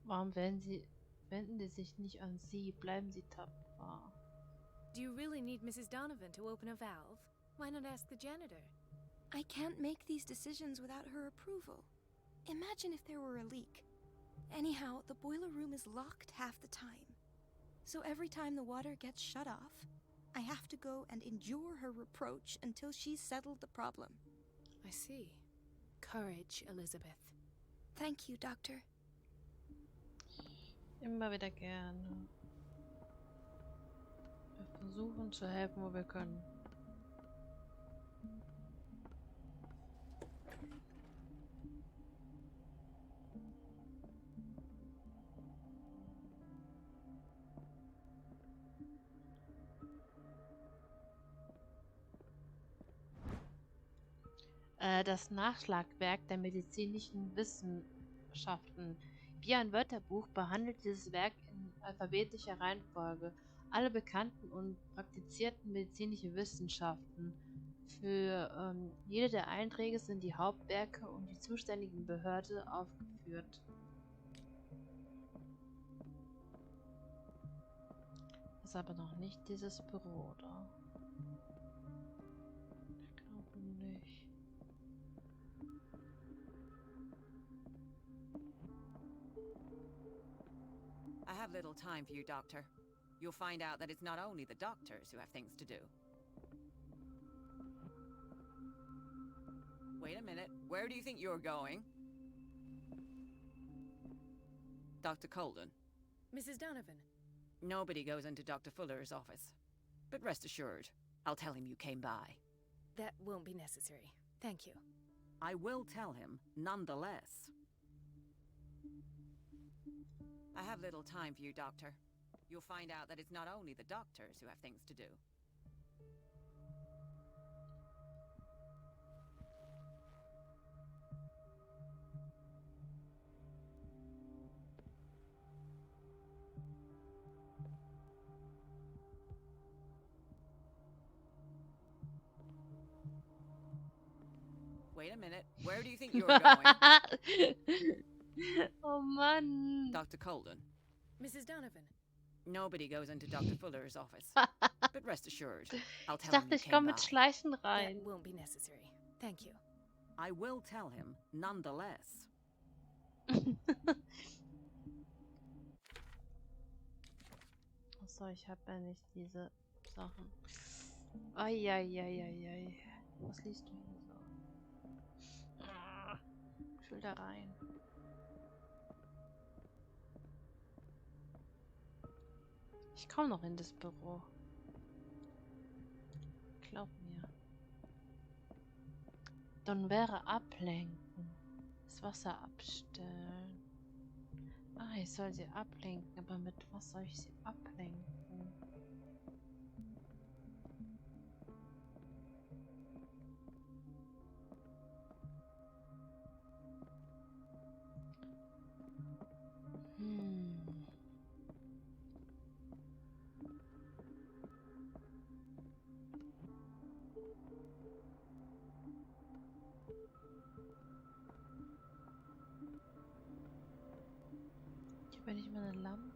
Warum wenden sie sich nicht an sie? Bleiben sie tapfer. Do you really need Mrs. Donovan to open a valve? Why not ask the janitor? I can't make these decisions without her approval. Imagine if there were a leak. Anyhow, the boiler room is locked half the time. So every time the water gets shut off, I have to go and endure her reproach until she's settled the problem. I see. Courage, Elizabeth. Thank you, Doctor. Immer wieder gerne. Wir versuchen zu helfen, wo wir können. Das Nachschlagwerk der medizinischen Wissenschaften. Wie ein Wörterbuch behandelt dieses Werk in alphabetischer Reihenfolge alle bekannten und praktizierten medizinische Wissenschaften. Für jede der Einträge sind die Hauptwerke und die zuständigen Behörde aufgeführt. Das ist aber noch nicht dieses Büro, oder? Ich glaube nicht. I have little time for you, Doctor. You'll find out that it's not only the doctors who have things to do. Wait a minute. Where do you think you're going? Dr. Colden. Mrs. Donovan. Nobody goes into Dr. Fuller's office. But rest assured, I'll tell him you came by. That won't be necessary. Thank you. I will tell him, nonetheless. I have little time for you, Doctor. You'll find out that it's not only the doctors who have things to do. Wait a minute. Where do you think you're going? Oh Mann. Dr. Colden. Mrs. Donovan. Nobody goes into Dr. Fuller's office. But rest assured, I'll Ich tell him dachte, you ich came komme mit by. Schleichen That rein. won't be necessary. Thank you. I will tell him, nonetheless. Achso, ich habe ja nicht diese Sachen. Eieieiei. Was liest du hier so? Ich will da rein. Ich komme noch in das Büro. Glaub mir. Dann wäre ablenken. Das Wasser abstellen. Ah, ich soll sie ablenken, aber mit was soll ich sie ablenken? Ich habe nicht mal eine Lampe.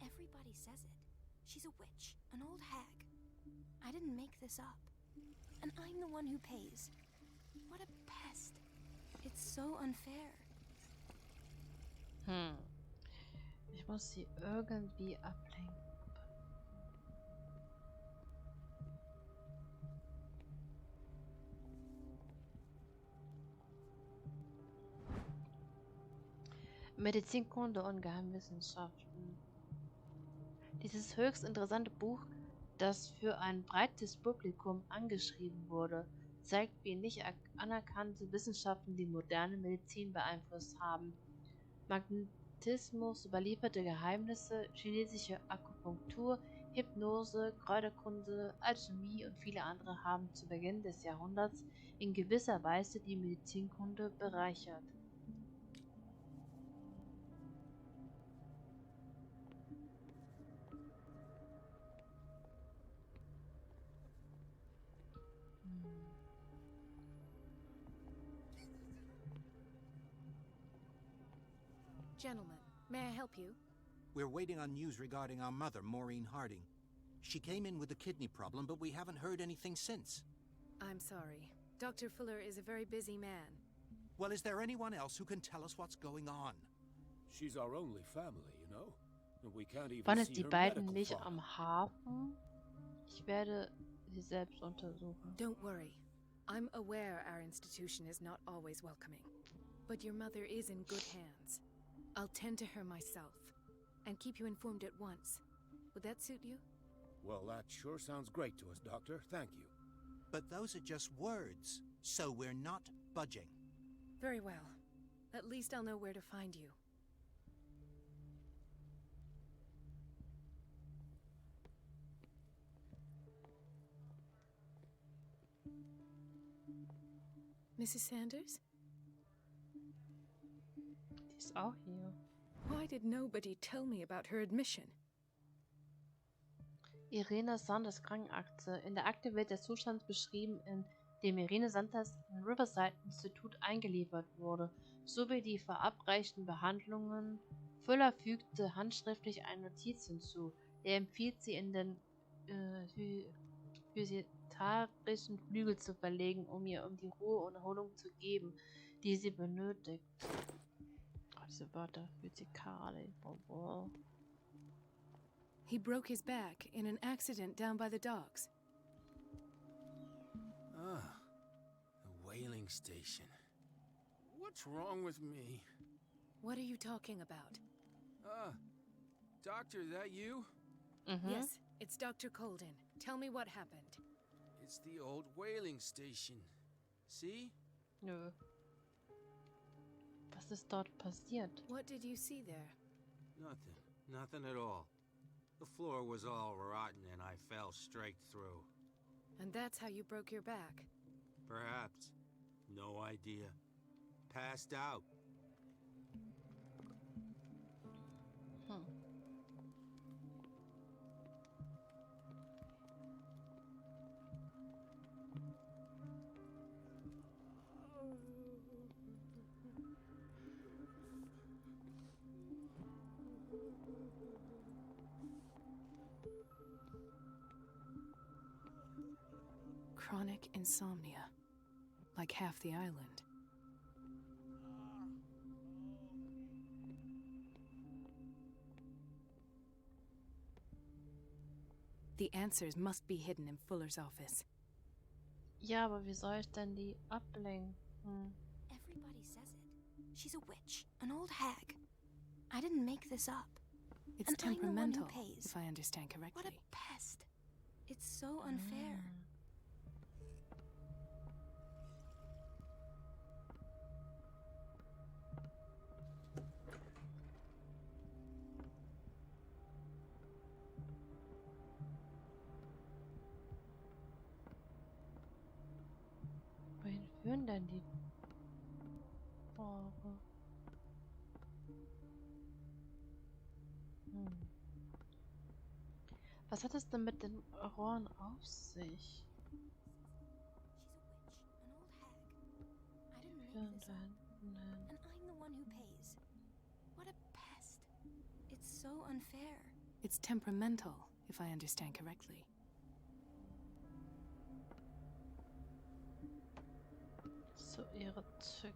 Everybody says it. She's a witch, an old hag. I didn't make this up. And I'm the one who pays. What a pest. It's so unfair. Ich muss sie irgendwie ablenken. Medizinkunde und Geheimwissenschaften. Dieses höchst interessante Buch, das für ein breites Publikum angeschrieben wurde, zeigt, wie nicht anerkannte Wissenschaften die moderne Medizin beeinflusst haben. Magnetismus, überlieferte Geheimnisse, chinesische Akupunktur, Hypnose, Kräuterkunde, Alchemie und viele andere haben zu Beginn des Jahrhunderts in gewisser Weise die Medizinkunde bereichert. Gentlemen, may I help you? We're waiting on news regarding our mother, Maureen Harding. She came in with a kidney problem, but we haven't heard anything since. I'm sorry. Dr. Fuller is a very busy man. Well, is there anyone else who can tell us what's going on? She's our only family, you know? And we can't even Waren es see die her beiden medical nicht file. am Hafen? Ich werde sie selbst untersuchen. Don't worry. I'm aware our institution is not always welcoming. But your mother is in good hands. I'll tend to her myself, and keep you informed at once. Would that suit you? Well, that sure sounds great to us, Doctor. Thank you. But those are just words, so we're not budging. Very well. At least I'll know where to find you. Mrs. Sanders? Die ist auch hier. Why did nobody tell me about her admission? Irene Sanders Krankenakte. In der Akte wird der Zustand beschrieben, in dem Irene Sanders im Riverside Institut eingeliefert wurde, sowie die verabreichten Behandlungen. Fuller fügte handschriftlich eine Notiz hinzu. Er empfiehlt sie in den physiatrischen Flügel zu verlegen, um ihr die Ruhe und Erholung zu geben, die sie benötigt. Oh, diese Wörter, physikalisch. Oh. He broke his back in an accident down by the docks. Ah, the whaling station. What's wrong with me? What are you talking about? Doctor, is that you? Yes, it's Dr. Colden. Tell me what happened. It's the old whaling station. See? Nö. Was ist dort passiert? What did you see there? Nothing. Nothing at all. The floor was all rotten and I fell straight through. And that's how you broke your back? Perhaps. No idea. Passed out. Chronic insomnia. Like half the island. The answers must be hidden in Fuller's office. Ja, aber wie soll ich denn die ablenken? Everybody says it. She's a witch, an old hag. I didn't make this up. It's And I'm the one who temperamental, pays. if I understand correctly. What a pest. It's so unfair. Wohin führen denn die Rohre? Was hat es denn mit den Rohren auf sich? She's a witch, an old hag. I didn't make this up. And I'm the one who pays. What a pest. It's so unfair. It's temperamental, if I understand correctly. So ihre Tücken.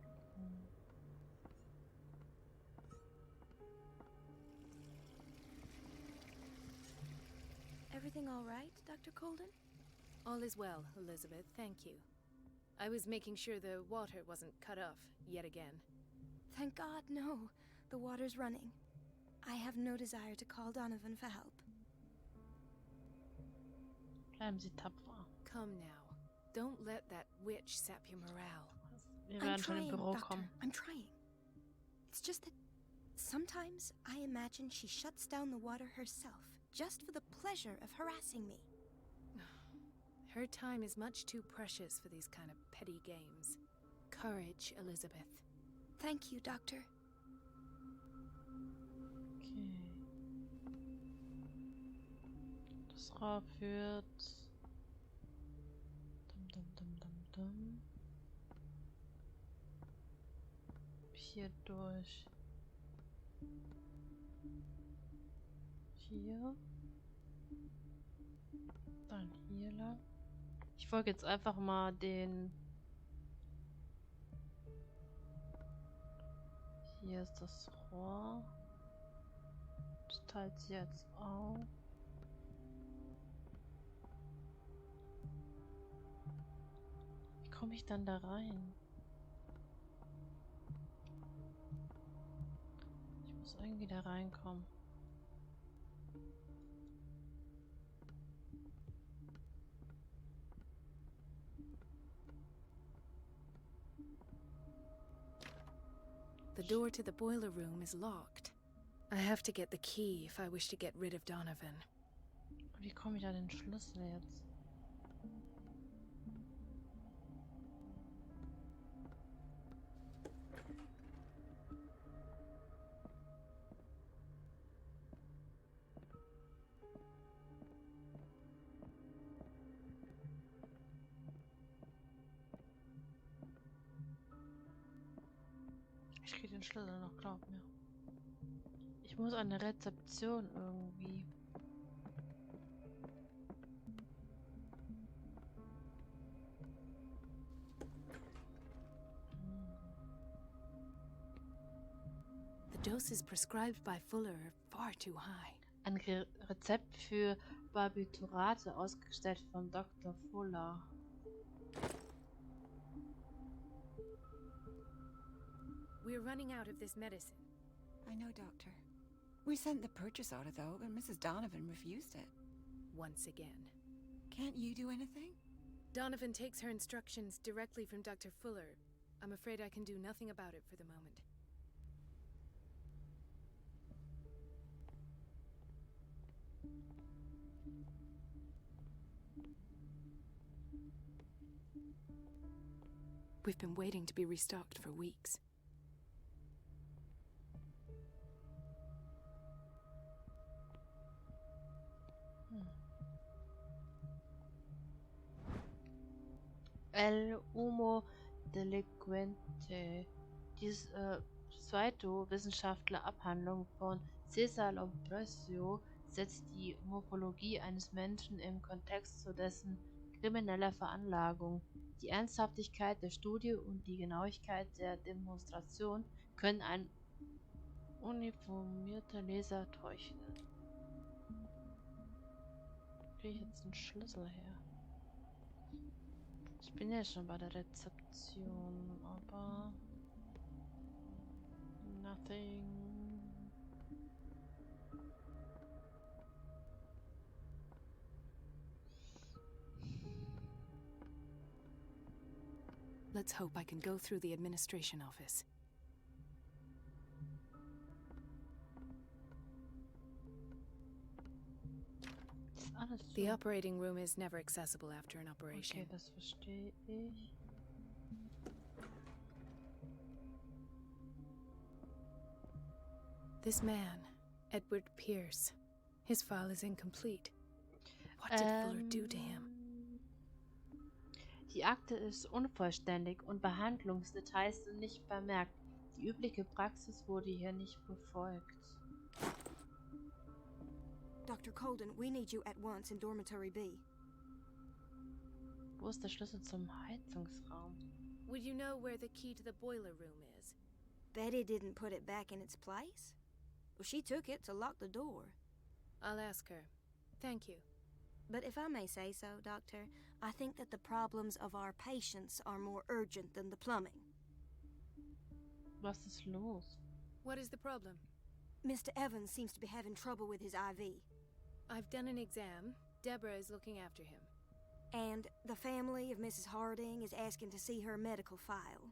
Everything all right, Dr. Colden? All is well, Elizabeth, thank you. I was making sure the water wasn't cut off yet again. Thank God, no. The water's running. I have no desire to call Donovan for help. Bleiben Sie tapfer. Come now. Don't let that witch sap your morale. Wir I'm werden schon im trying, Büro Doctor. kommen. I'm trying. It's just that sometimes I imagine she shuts down the water herself, just for the pleasure of harassing me. Her time is much too precious for these kind of petty games. Courage, Elizabeth. Thank you, Doctor. Okay. Das Rohr führt. Dum, dum, dum, dum, dum. Hier durch. Hier. Dann hier lang. Ich folge jetzt einfach mal den. Hier ist das Rohr. Das teilt sie jetzt auf. Wie komme ich dann da rein? Ich muss irgendwie da reinkommen. The door to the boiler room is locked. I have to get the key if I wish to get rid of Donovan. Wie komme ich an den Schlüssel jetzt? Ich kriege den Schlüssel noch, glaub mir. Ich muss an der Rezeption irgendwie. The doses prescribed by Fuller are far too high. Ein Rezept für Barbiturate ausgestellt von Dr. Fuller. We're running out of this medicine. I know, Doctor. We sent the purchase order, though, but Mrs. Donovan refused it. Once again. Can't you do anything? Donovan takes her instructions directly from Dr. Fuller. I'm afraid I can do nothing about it for the moment. We've been waiting to be restocked for weeks. El Humo Delinquente. Dies Pseudo-Wissenschaftler-Abhandlung von Cesar Lombroso setzt die Morphologie eines Menschen im Kontext zu dessen krimineller Veranlagung. Die Ernsthaftigkeit der Studie und die Genauigkeit der Demonstration können ein uniformierter Leser täuschen. Kriege ich jetzt einen Schlüssel her? Ich bin ja schon bei der Rezeption, aber Nothing. Let's hope I can go through the administration office. Ist alles The so. operating room is never accessible after an operation. Okay, das verstehe ich. This man, Edward Pierce, his file is incomplete. What did Fuller do to him? Die Akte ist unvollständig und Behandlungsdetails sind nicht vermerkt. Die übliche Praxis wurde hier nicht befolgt. Dr. Colden, we need you at once in Dormitory B. Wo ist der Schlüssel zum Heizungsraum? Would you know where the key to the boiler room is? Betty didn't put it back in its place? Well, she took it to lock the door. I'll ask her. Thank you. But if I may say so, Doctor, I think that the problems of our patients are more urgent than the plumbing. Was ist los? What is the problem? Mr. Evans seems to be having trouble with his IV. I've done an exam. Deborah is looking after him. And the family of Mrs. Harding is asking to see her medical file.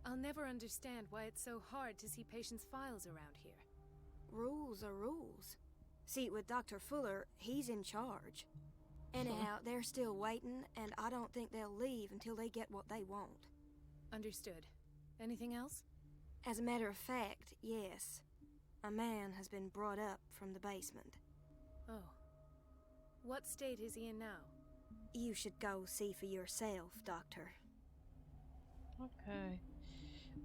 I'll never understand why it's so hard to see patients' files around here. Rules are rules. See, with Dr. Fuller, he's in charge. Anyhow, they're still waiting, and I don't think they'll leave until they get what they want. Understood. Anything else? As a matter of fact, yes. A man has been brought up from the basement. Oh. What state is he in now? You should go see for yourself, Doctor. Okay.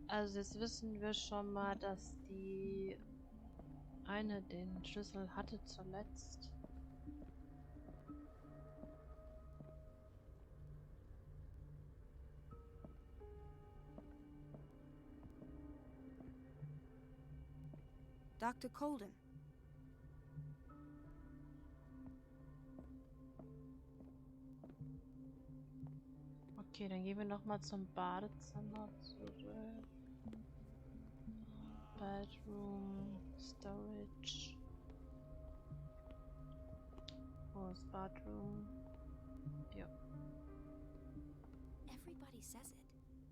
Also jetzt wissen wir schon mal, dass die eine den Schlüssel hatte zuletzt. Dr. Colden. Okay, dann gehen wir nochmal zum Badezimmer zurück. Bedroom, Storage. Wo ist Bathroom? Ja. Everybody says it.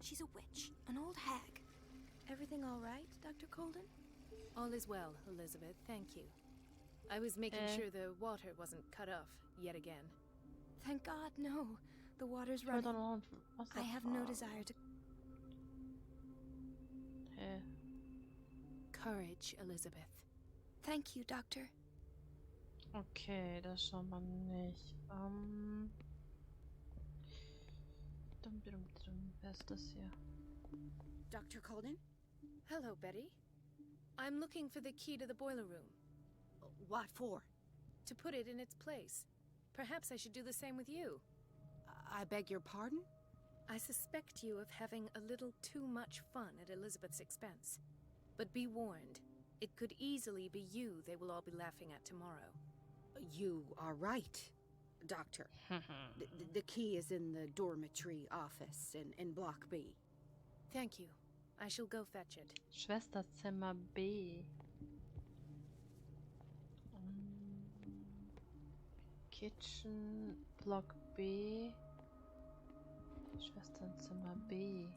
She's a witch, an old hag. Everything all right, Dr. Colden? All is well, Elizabeth, thank you. I was making sure the water wasn't cut off yet again. Thank God, no. The water's Ich wollte running. noch Wasser I have no fahren. desire to... Hä? Courage, Elizabeth. Thank you, Doctor. Okay, das schon mal nicht. Wer ist das hier? Dr. Colden? Hello, Betty. I'm looking for the key to the boiler room. What for? To put it in its place. Perhaps I should do the same with you. I beg your pardon? I suspect you of having a little too much fun at Elizabeth's expense. But be warned, it could easily be you they will all be laughing at tomorrow. You are right, Doctor. The key is in the dormitory office in Block B. Thank you. I shall go fetch it. Schwesterzimmer B. Kitchen, Block B. Schwesternzimmer B.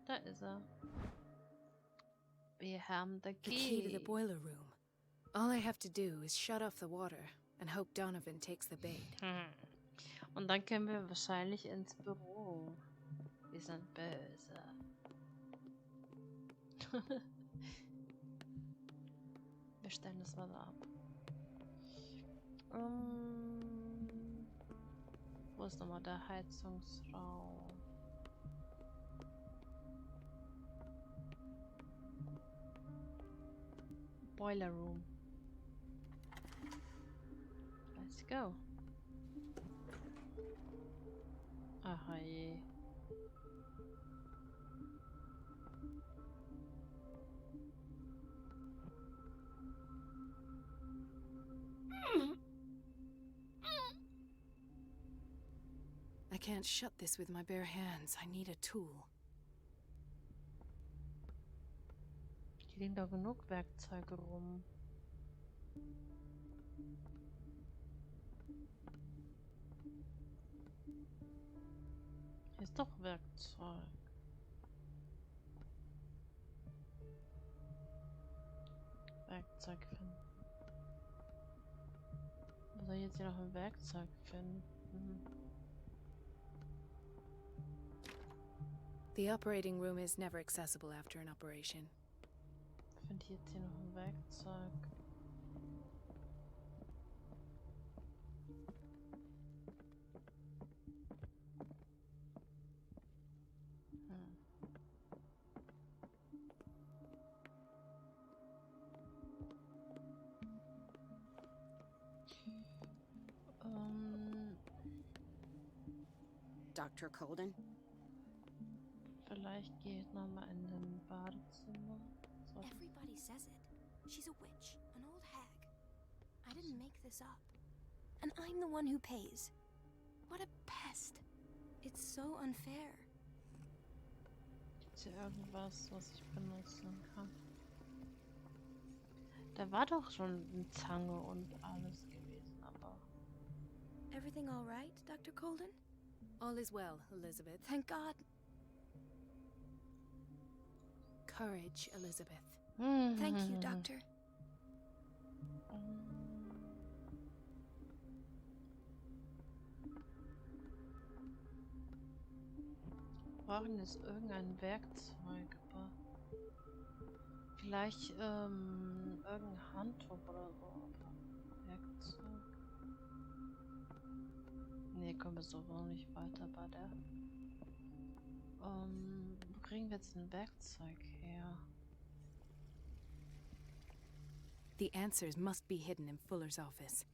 Da ist er. Wir haben the The key to key. the boiler room. All I have to do is shut off the water and hope Donovan takes the bait. Und dann können wir wahrscheinlich ins Büro. Wir sind böse. Wir stellen das mal ab. Wo ist nochmal der Heizungsraum? Boiler Room. Let's go. Aha je. I can't shut this with my bare hands. I need a tool. Hier liegen doch genug Werkzeuge rum. Hier ist doch Werkzeug. Werkzeug finden. Wo soll ich jetzt hier noch ein Werkzeug finden? The operating room is never accessible after an operation. Finde ich jetzt hier noch ein Werkzeug? Dr. Colden? Vielleicht gehe ich nochmal in den Badezimmer. So. Everybody says it. She's a witch, an old hag. I didn't make this up. And I'm the one who pays. What a pest. It's so unfair. Gibt's hier irgendwas, was ich benutzen kann? Da war doch schon eine Zange und alles gewesen, aber... Everything all right, Dr. Colden? All is well, Elizabeth. Thank God. Courage, Elizabeth. Thank you, Doctor. Wir brauchen jetzt irgendein Werkzeug, aber vielleicht irgendein Handtuch oder so. Aber Werkzeug. Nee, kommen wir so nicht weiter bei der. Wo kriegen wir jetzt ein Werkzeug her? The answers must be hidden in Fuller's office.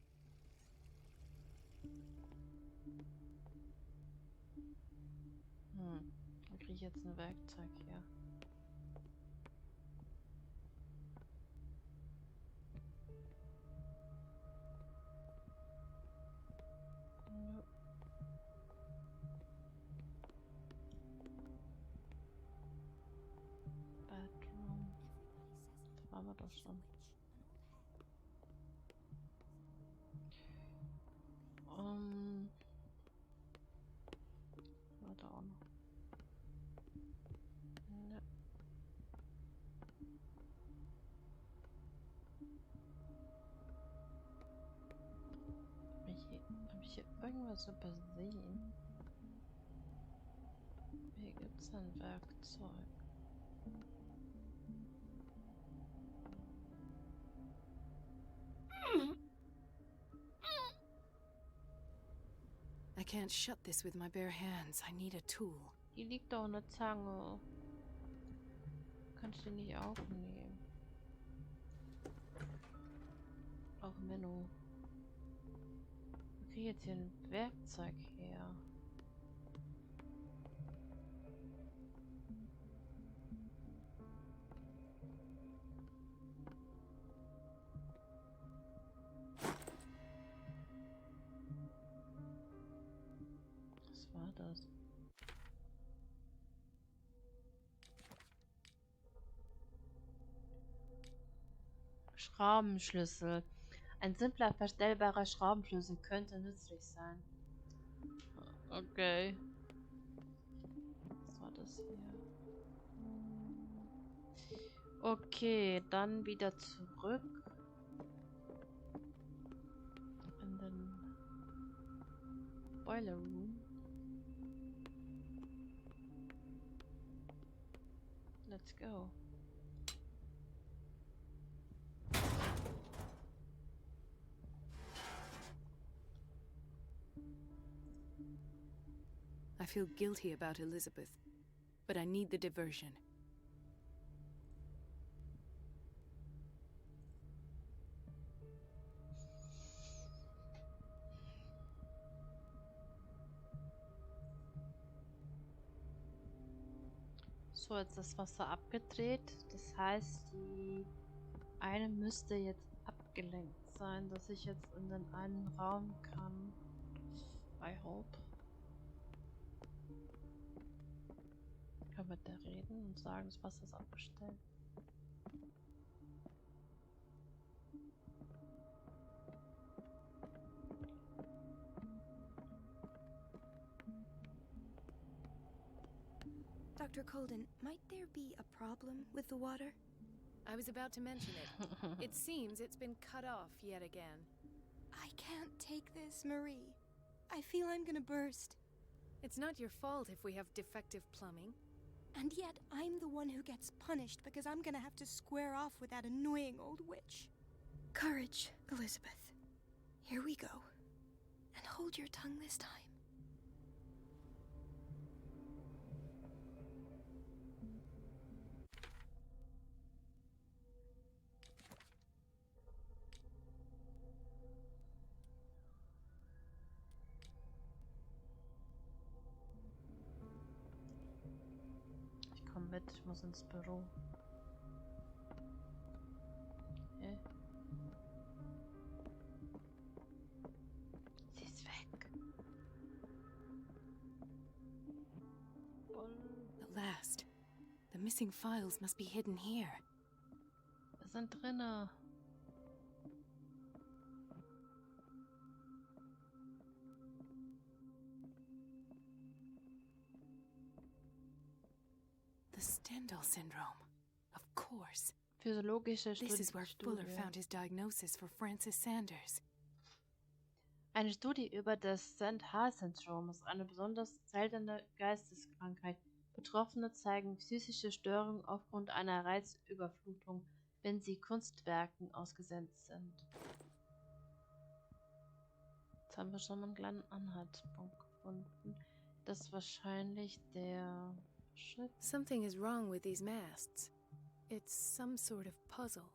Wo kriege ich jetzt ein Werkzeug her? Bedroom. Da waren wir doch schon. War da auch noch. Ne. Hab ich hier irgendwas übersehen? Hier gibt's ein Werkzeug. I can't shut this with my bare hands. I need a tool. Hier liegt doch eine Zange. Kann ich die nicht aufnehmen? Auch Menno. Ich kriege jetzt hier ein Werkzeug her. Was war das? Schraubenschlüssel. Ein simpler verstellbarer Schraubenschlüssel könnte nützlich sein. Okay. Was war das hier? Okay, dann wieder zurück in den Boiler Room. Let's go. I feel guilty about Elizabeth, but I need the diversion. So, jetzt ist das Wasser abgedreht. Das heißt, die eine müsste jetzt abgelenkt sein, dass ich jetzt in den einen Raum kann. I hope. mit der reden und sagen, das Wasser ist abgestellt. Dr. Colden, might there be a problem with the water? I was about to mention it. It seems it's been cut off yet again. I can't take this, Marie. I feel I'm gonna burst. It's not your fault if we have defective plumbing. And yet, I'm the one who gets punished because I'm gonna have to square off with that annoying old witch. Courage, Elizabeth. Here we go. And hold your tongue this time. Komm mit, ich muss ins Büro. Okay. Sie ist weg. The last. The missing files must be hidden here. Wir sind drinne. The Stendhal syndrome. Of course. Physiologische This is where Fuller Studie. found his diagnosis for Francis Sanders. Eine Studie über das Cthulhu-Syndrom ist eine besonders seltene Geisteskrankheit. Betroffene zeigen psychische Störungen aufgrund einer Reizüberflutung, wenn sie Kunstwerken ausgesetzt sind. Jetzt haben wir schon mal einen kleinen Anhaltspunkt gefunden. Das ist wahrscheinlich der Schritt. Something is wrong with these masts. It's some sort of puzzle.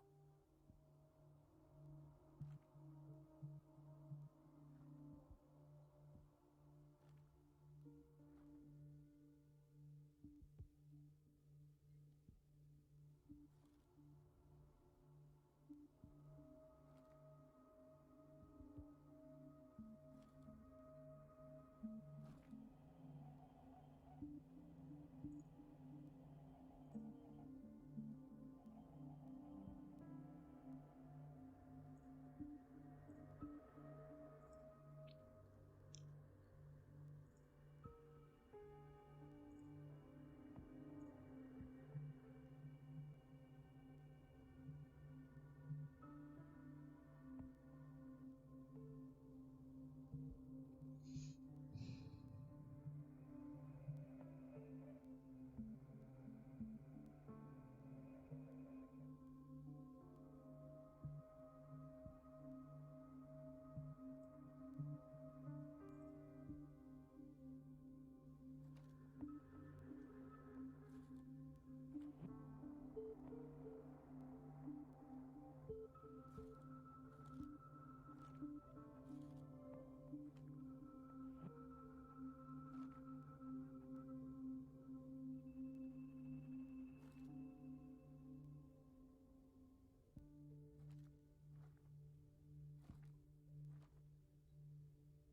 Something is wrong with these masts.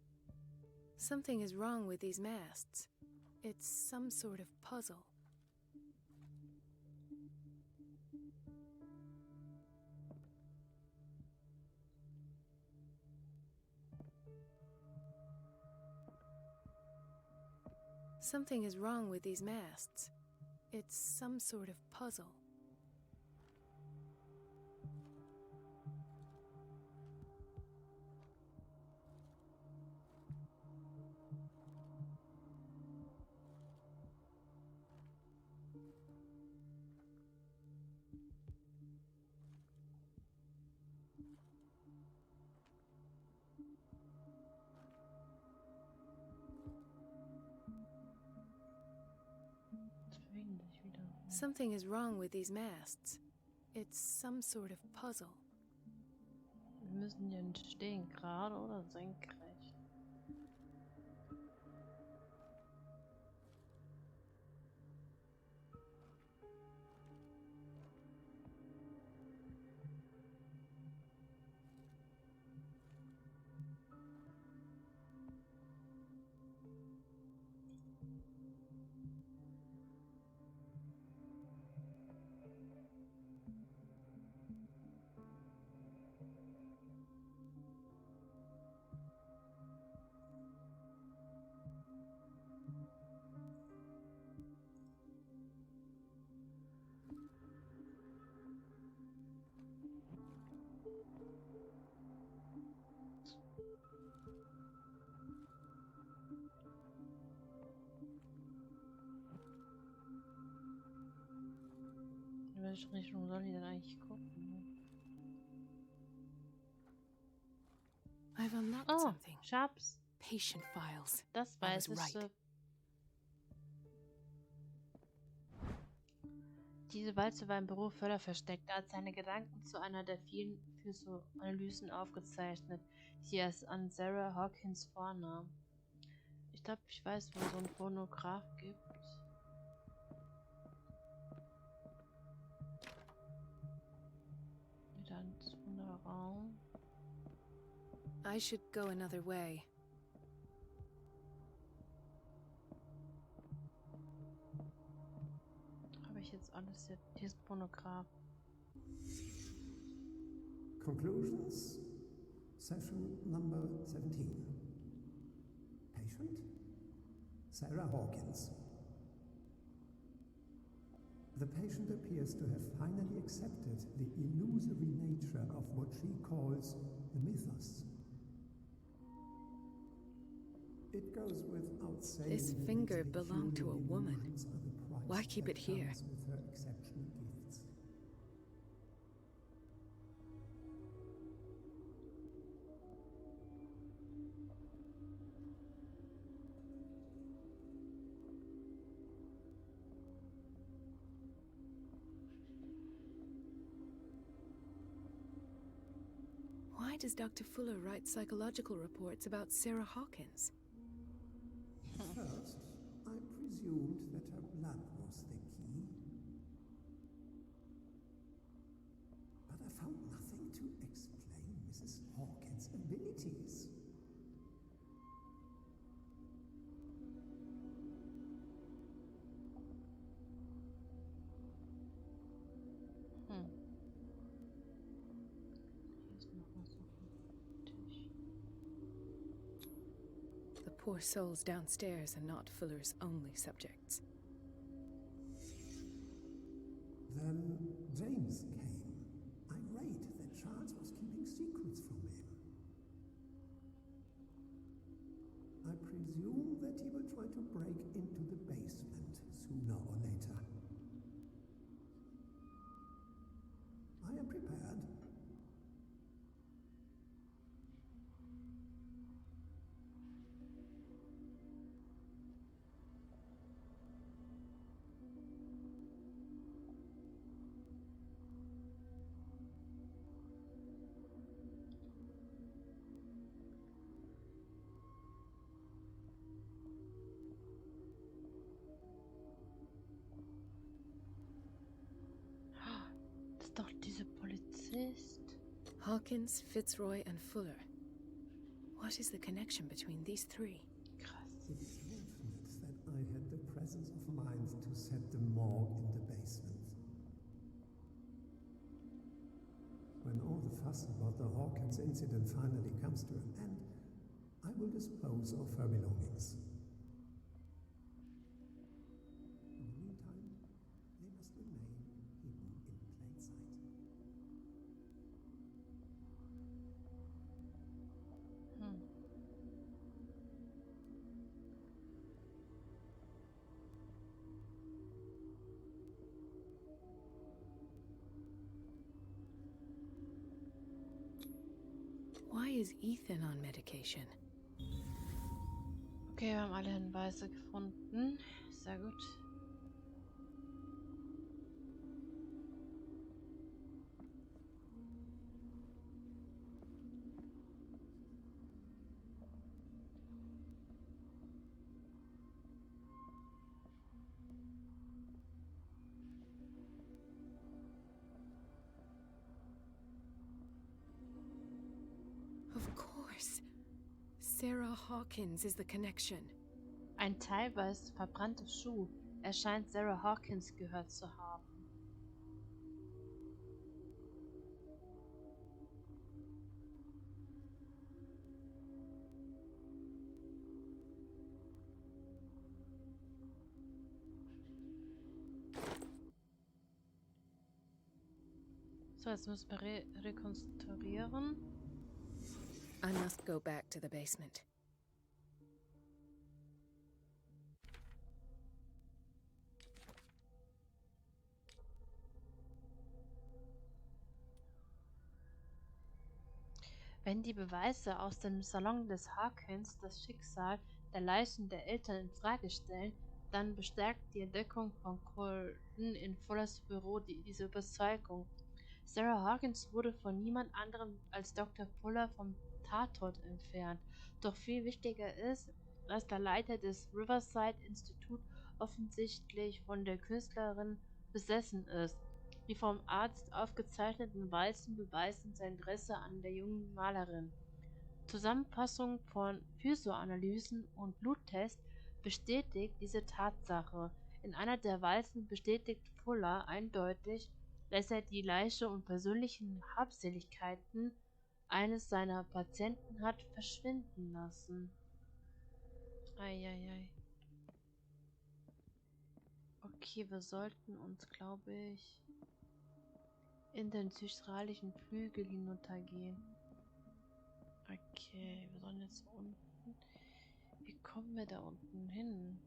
It's some sort of puzzle. Something is wrong with these masts. It's some sort of puzzle. Something is wrong with these masts. It's some sort of puzzle. Wir müssen hier nicht stehen, gerade oder senkrecht. welche Richtung soll die denn eigentlich gucken? I've unlocked Oh, something. Schatz. Patient files. Das I weiß was ich. right. Diese Walze war im Büro völlig versteckt. Er hat seine Gedanken zu einer der vielen Psychoanalysen aufgezeichnet, die er an Sarah Hawkins vornahm. Ich glaube, ich weiß, wo es so ein Phonograph gibt. Wieder ein Wunderraum. I should go another way. Habe ich jetzt alles hier? Hier ist Phonograph. Conclusions. Session number 17. Patient? Sarah Hawkins. The patient appears to have finally accepted the illusory nature of what she calls the mythos. It goes without saying This that finger these belonged to a peculiar woman. illusions are the price Why keep that it here? comes with her exceptional gifts. Why does Dr. Fuller write psychological reports about Sarah Hawkins? First, I presumed that her blood was the key. But I found nothing to explain Mrs. Hawkins' abilities. The poor souls downstairs are not Fuller's only subjects. Then James came, irate that Charles was keeping secrets from him. I presume that he will try to break into the basement sooner or later. I am prepared. Das ist doch dieser Polizist. Hawkins, Fitzroy, and Fuller. What is the connection between these three? Krass. It is fortunate that I had the presence of mind to set the morgue in the basement. When all the fuss about the Hawkins incident finally comes to an end, I will dispose of her belongings. In the meantime, they must remain hidden in plain sight. Why is Ethan on medication? Okay, wir haben alle Hinweise gefunden. Sehr gut. Of course. Sarah Hawkins is the connection. Ein teilweise verbrannter Schuh. Er scheint Sarah Hawkins gehört zu haben. So, jetzt müssen wir rekonstruieren. I must go back to the basement. Wenn die Beweise aus dem Salon des Harkins das Schicksal der Leichen der Eltern in Frage stellen, dann bestärkt die Entdeckung von Colden in Fullers Büro diese Überzeugung. Sarah Harkins wurde von niemand anderem als Dr. Fuller vom Tatort entfernt. Doch viel wichtiger ist, dass der Leiter des Riverside Institut offensichtlich von der Künstlerin besessen ist. Die vom Arzt aufgezeichneten Walzen beweisen sein Interesse an der jungen Malerin. Zusammenfassung von Physioanalysen und Bluttests bestätigt diese Tatsache. In einer der Walzen bestätigt Fuller eindeutig, dass er die Leiche und persönlichen Habseligkeiten eines seiner Patienten hat verschwinden lassen. Eieiei. Okay, wir sollten uns, glaube ich, in den zystralischen Flügel hinuntergehen. Okay, wir sollen jetzt unten. Wie kommen wir da unten hin?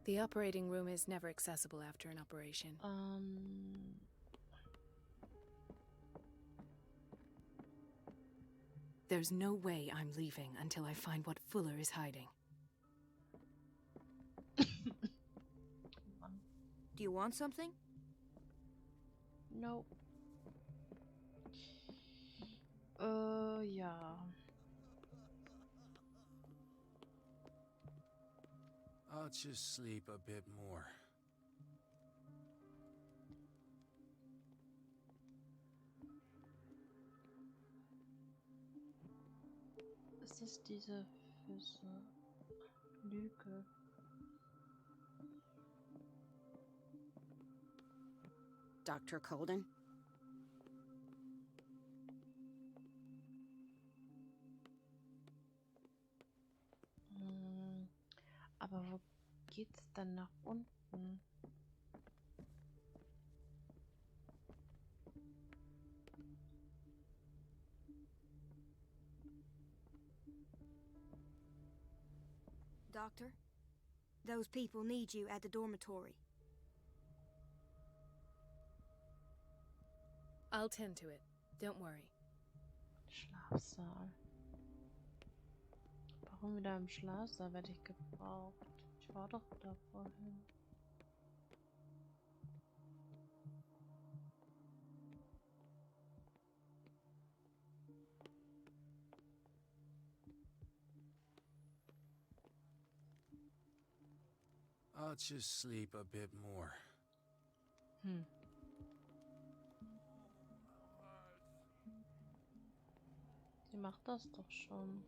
The operating room is never accessible after an operation. There's no way I'm leaving until I find what Fuller is hiding. Do you want something? No. Ja. I'll just sleep a bit more. Ist das diese Füße? Lüge? Dr. Colden? Aber wo geht's dann nach unten? Doctor, those people need you at the dormitory. I'll tend to it. Don't worry. Schlafsaal. Warum wieder im Schlafsaal werde ich gebraucht? Ich war doch da vorhin. I'll just sleep a bit more. Sie macht das doch schon.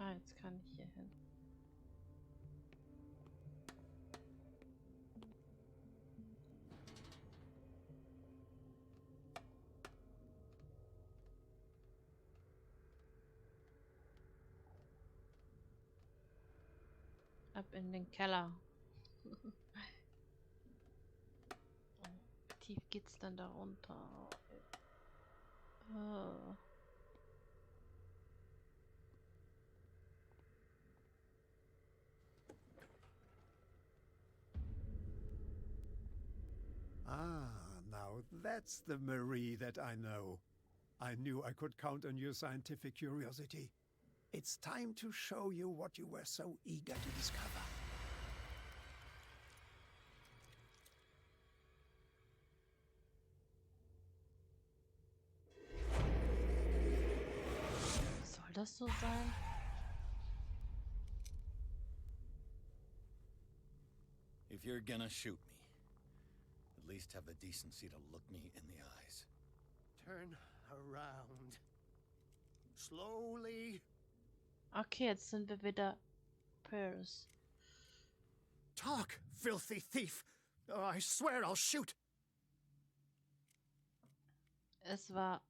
Ah, jetzt kann ich hier hin. Ab in den Keller. Wie tief geht's dann da runter? Ah, now that's the Marie that I know. I knew I could count on your scientific curiosity. It's time to show you what you were so eager to discover. Soll das so sein? If you're gonna shoot me, at least have the decency to look me in the eyes. Turn around. Slowly. Okay, jetzt sind wir wieder Paris. Talk, filthy thief! Oh, I swear I'll shoot! Es war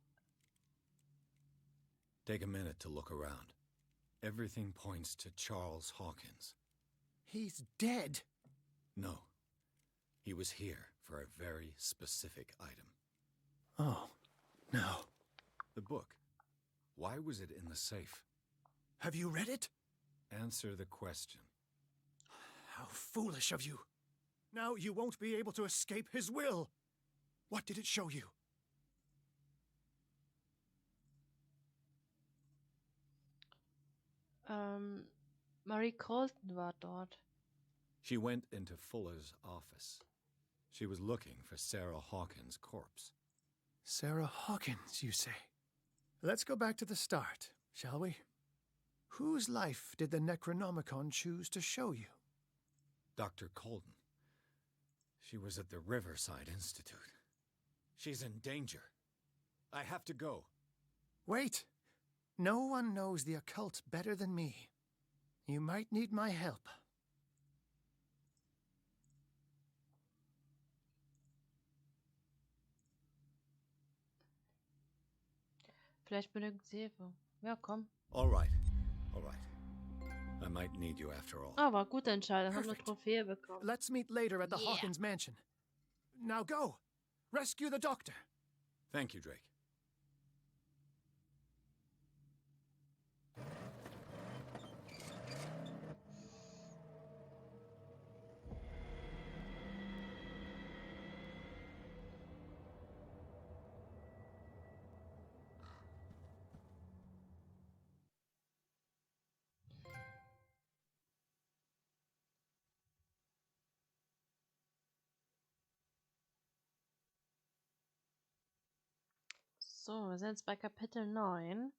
Take a minute to look around. Everything points to Charles Hawkins. He's dead. No. He was here for a very specific item. Oh, no. The book. Why was it in the safe? Have you read it? Answer the question. How foolish of you. Now you won't be able to escape his will. What did it show you? Marie Colden war dort. She went into Fuller's office. She was looking for Sarah Hawkins' corpse. Sarah Hawkins, you say? Let's go back to the start, shall we? Whose life did the Necronomicon choose to show you? Dr. Colden. She was at the Riverside Institute. She's in danger. I have to go. Wait. No one knows the occult better than me. You might need my help. Vielleicht benötigt sie Hilfe. Ja, komm. All right. All right. I might need you after all. Ah, war gute Entscheidung. Haben eine Perfect. Trophäe bekommen. Let's meet later at the Yeah. Hawkins mansion. Now go. Rescue the doctor. Thank you, Drake. So, wir sind jetzt bei Kapitel 9.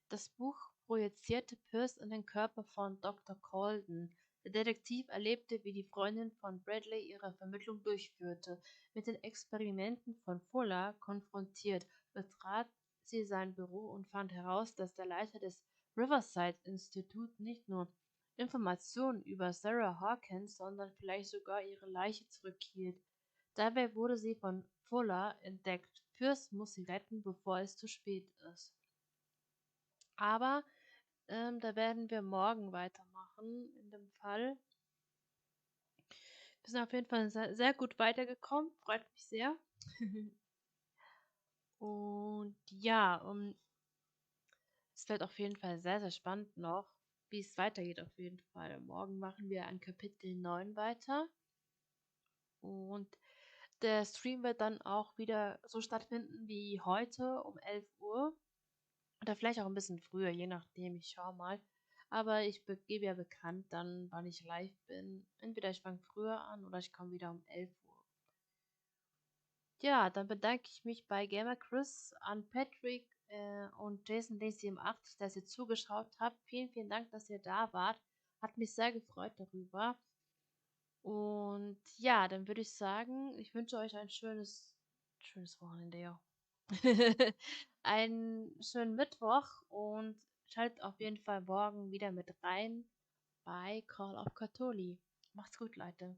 Das Buch projizierte Pierce in den Körper von Dr. Colden. Der Detektiv erlebte, wie die Freundin von Bradley ihre Vermittlung durchführte. Mit den Experimenten von Fuller konfrontiert, betrat sie sein Büro und fand heraus, dass der Leiter des Riverside Institut nicht nur Informationen über Sarah Hawkins, sondern vielleicht sogar ihre Leiche zurückhielt. Dabei wurde sie von Fuller entdeckt. Pierce muss sie retten, bevor es zu spät ist. Aber da werden wir morgen weitermachen in dem Fall. Wir sind auf jeden Fall sehr, sehr gut weitergekommen. Freut mich sehr. Und ja, es wird auf jeden Fall sehr, sehr spannend noch, wie es weitergeht auf jeden Fall. Morgen machen wir an Kapitel 9 weiter. Und der Stream wird dann auch wieder so stattfinden wie heute um 11 Uhr. Oder vielleicht auch ein bisschen früher, je nachdem, ich schau mal. Aber ich gebe ja bekannt dann, wann ich live bin. Entweder ich fange früher an oder ich komme wieder um 11 Uhr. Ja, dann bedanke ich mich bei Gamer Chris, an Patrick und Jason Lacey im 8, dass ihr zugeschaut habt. Vielen, vielen Dank, dass ihr da wart. Hat mich sehr gefreut darüber. Und ja, dann würde ich sagen, ich wünsche euch ein schönes Wochenende, ja. Einen schönen Mittwoch und schaltet auf jeden Fall morgen wieder mit rein bei Call of Cthulhu. Macht's gut, Leute.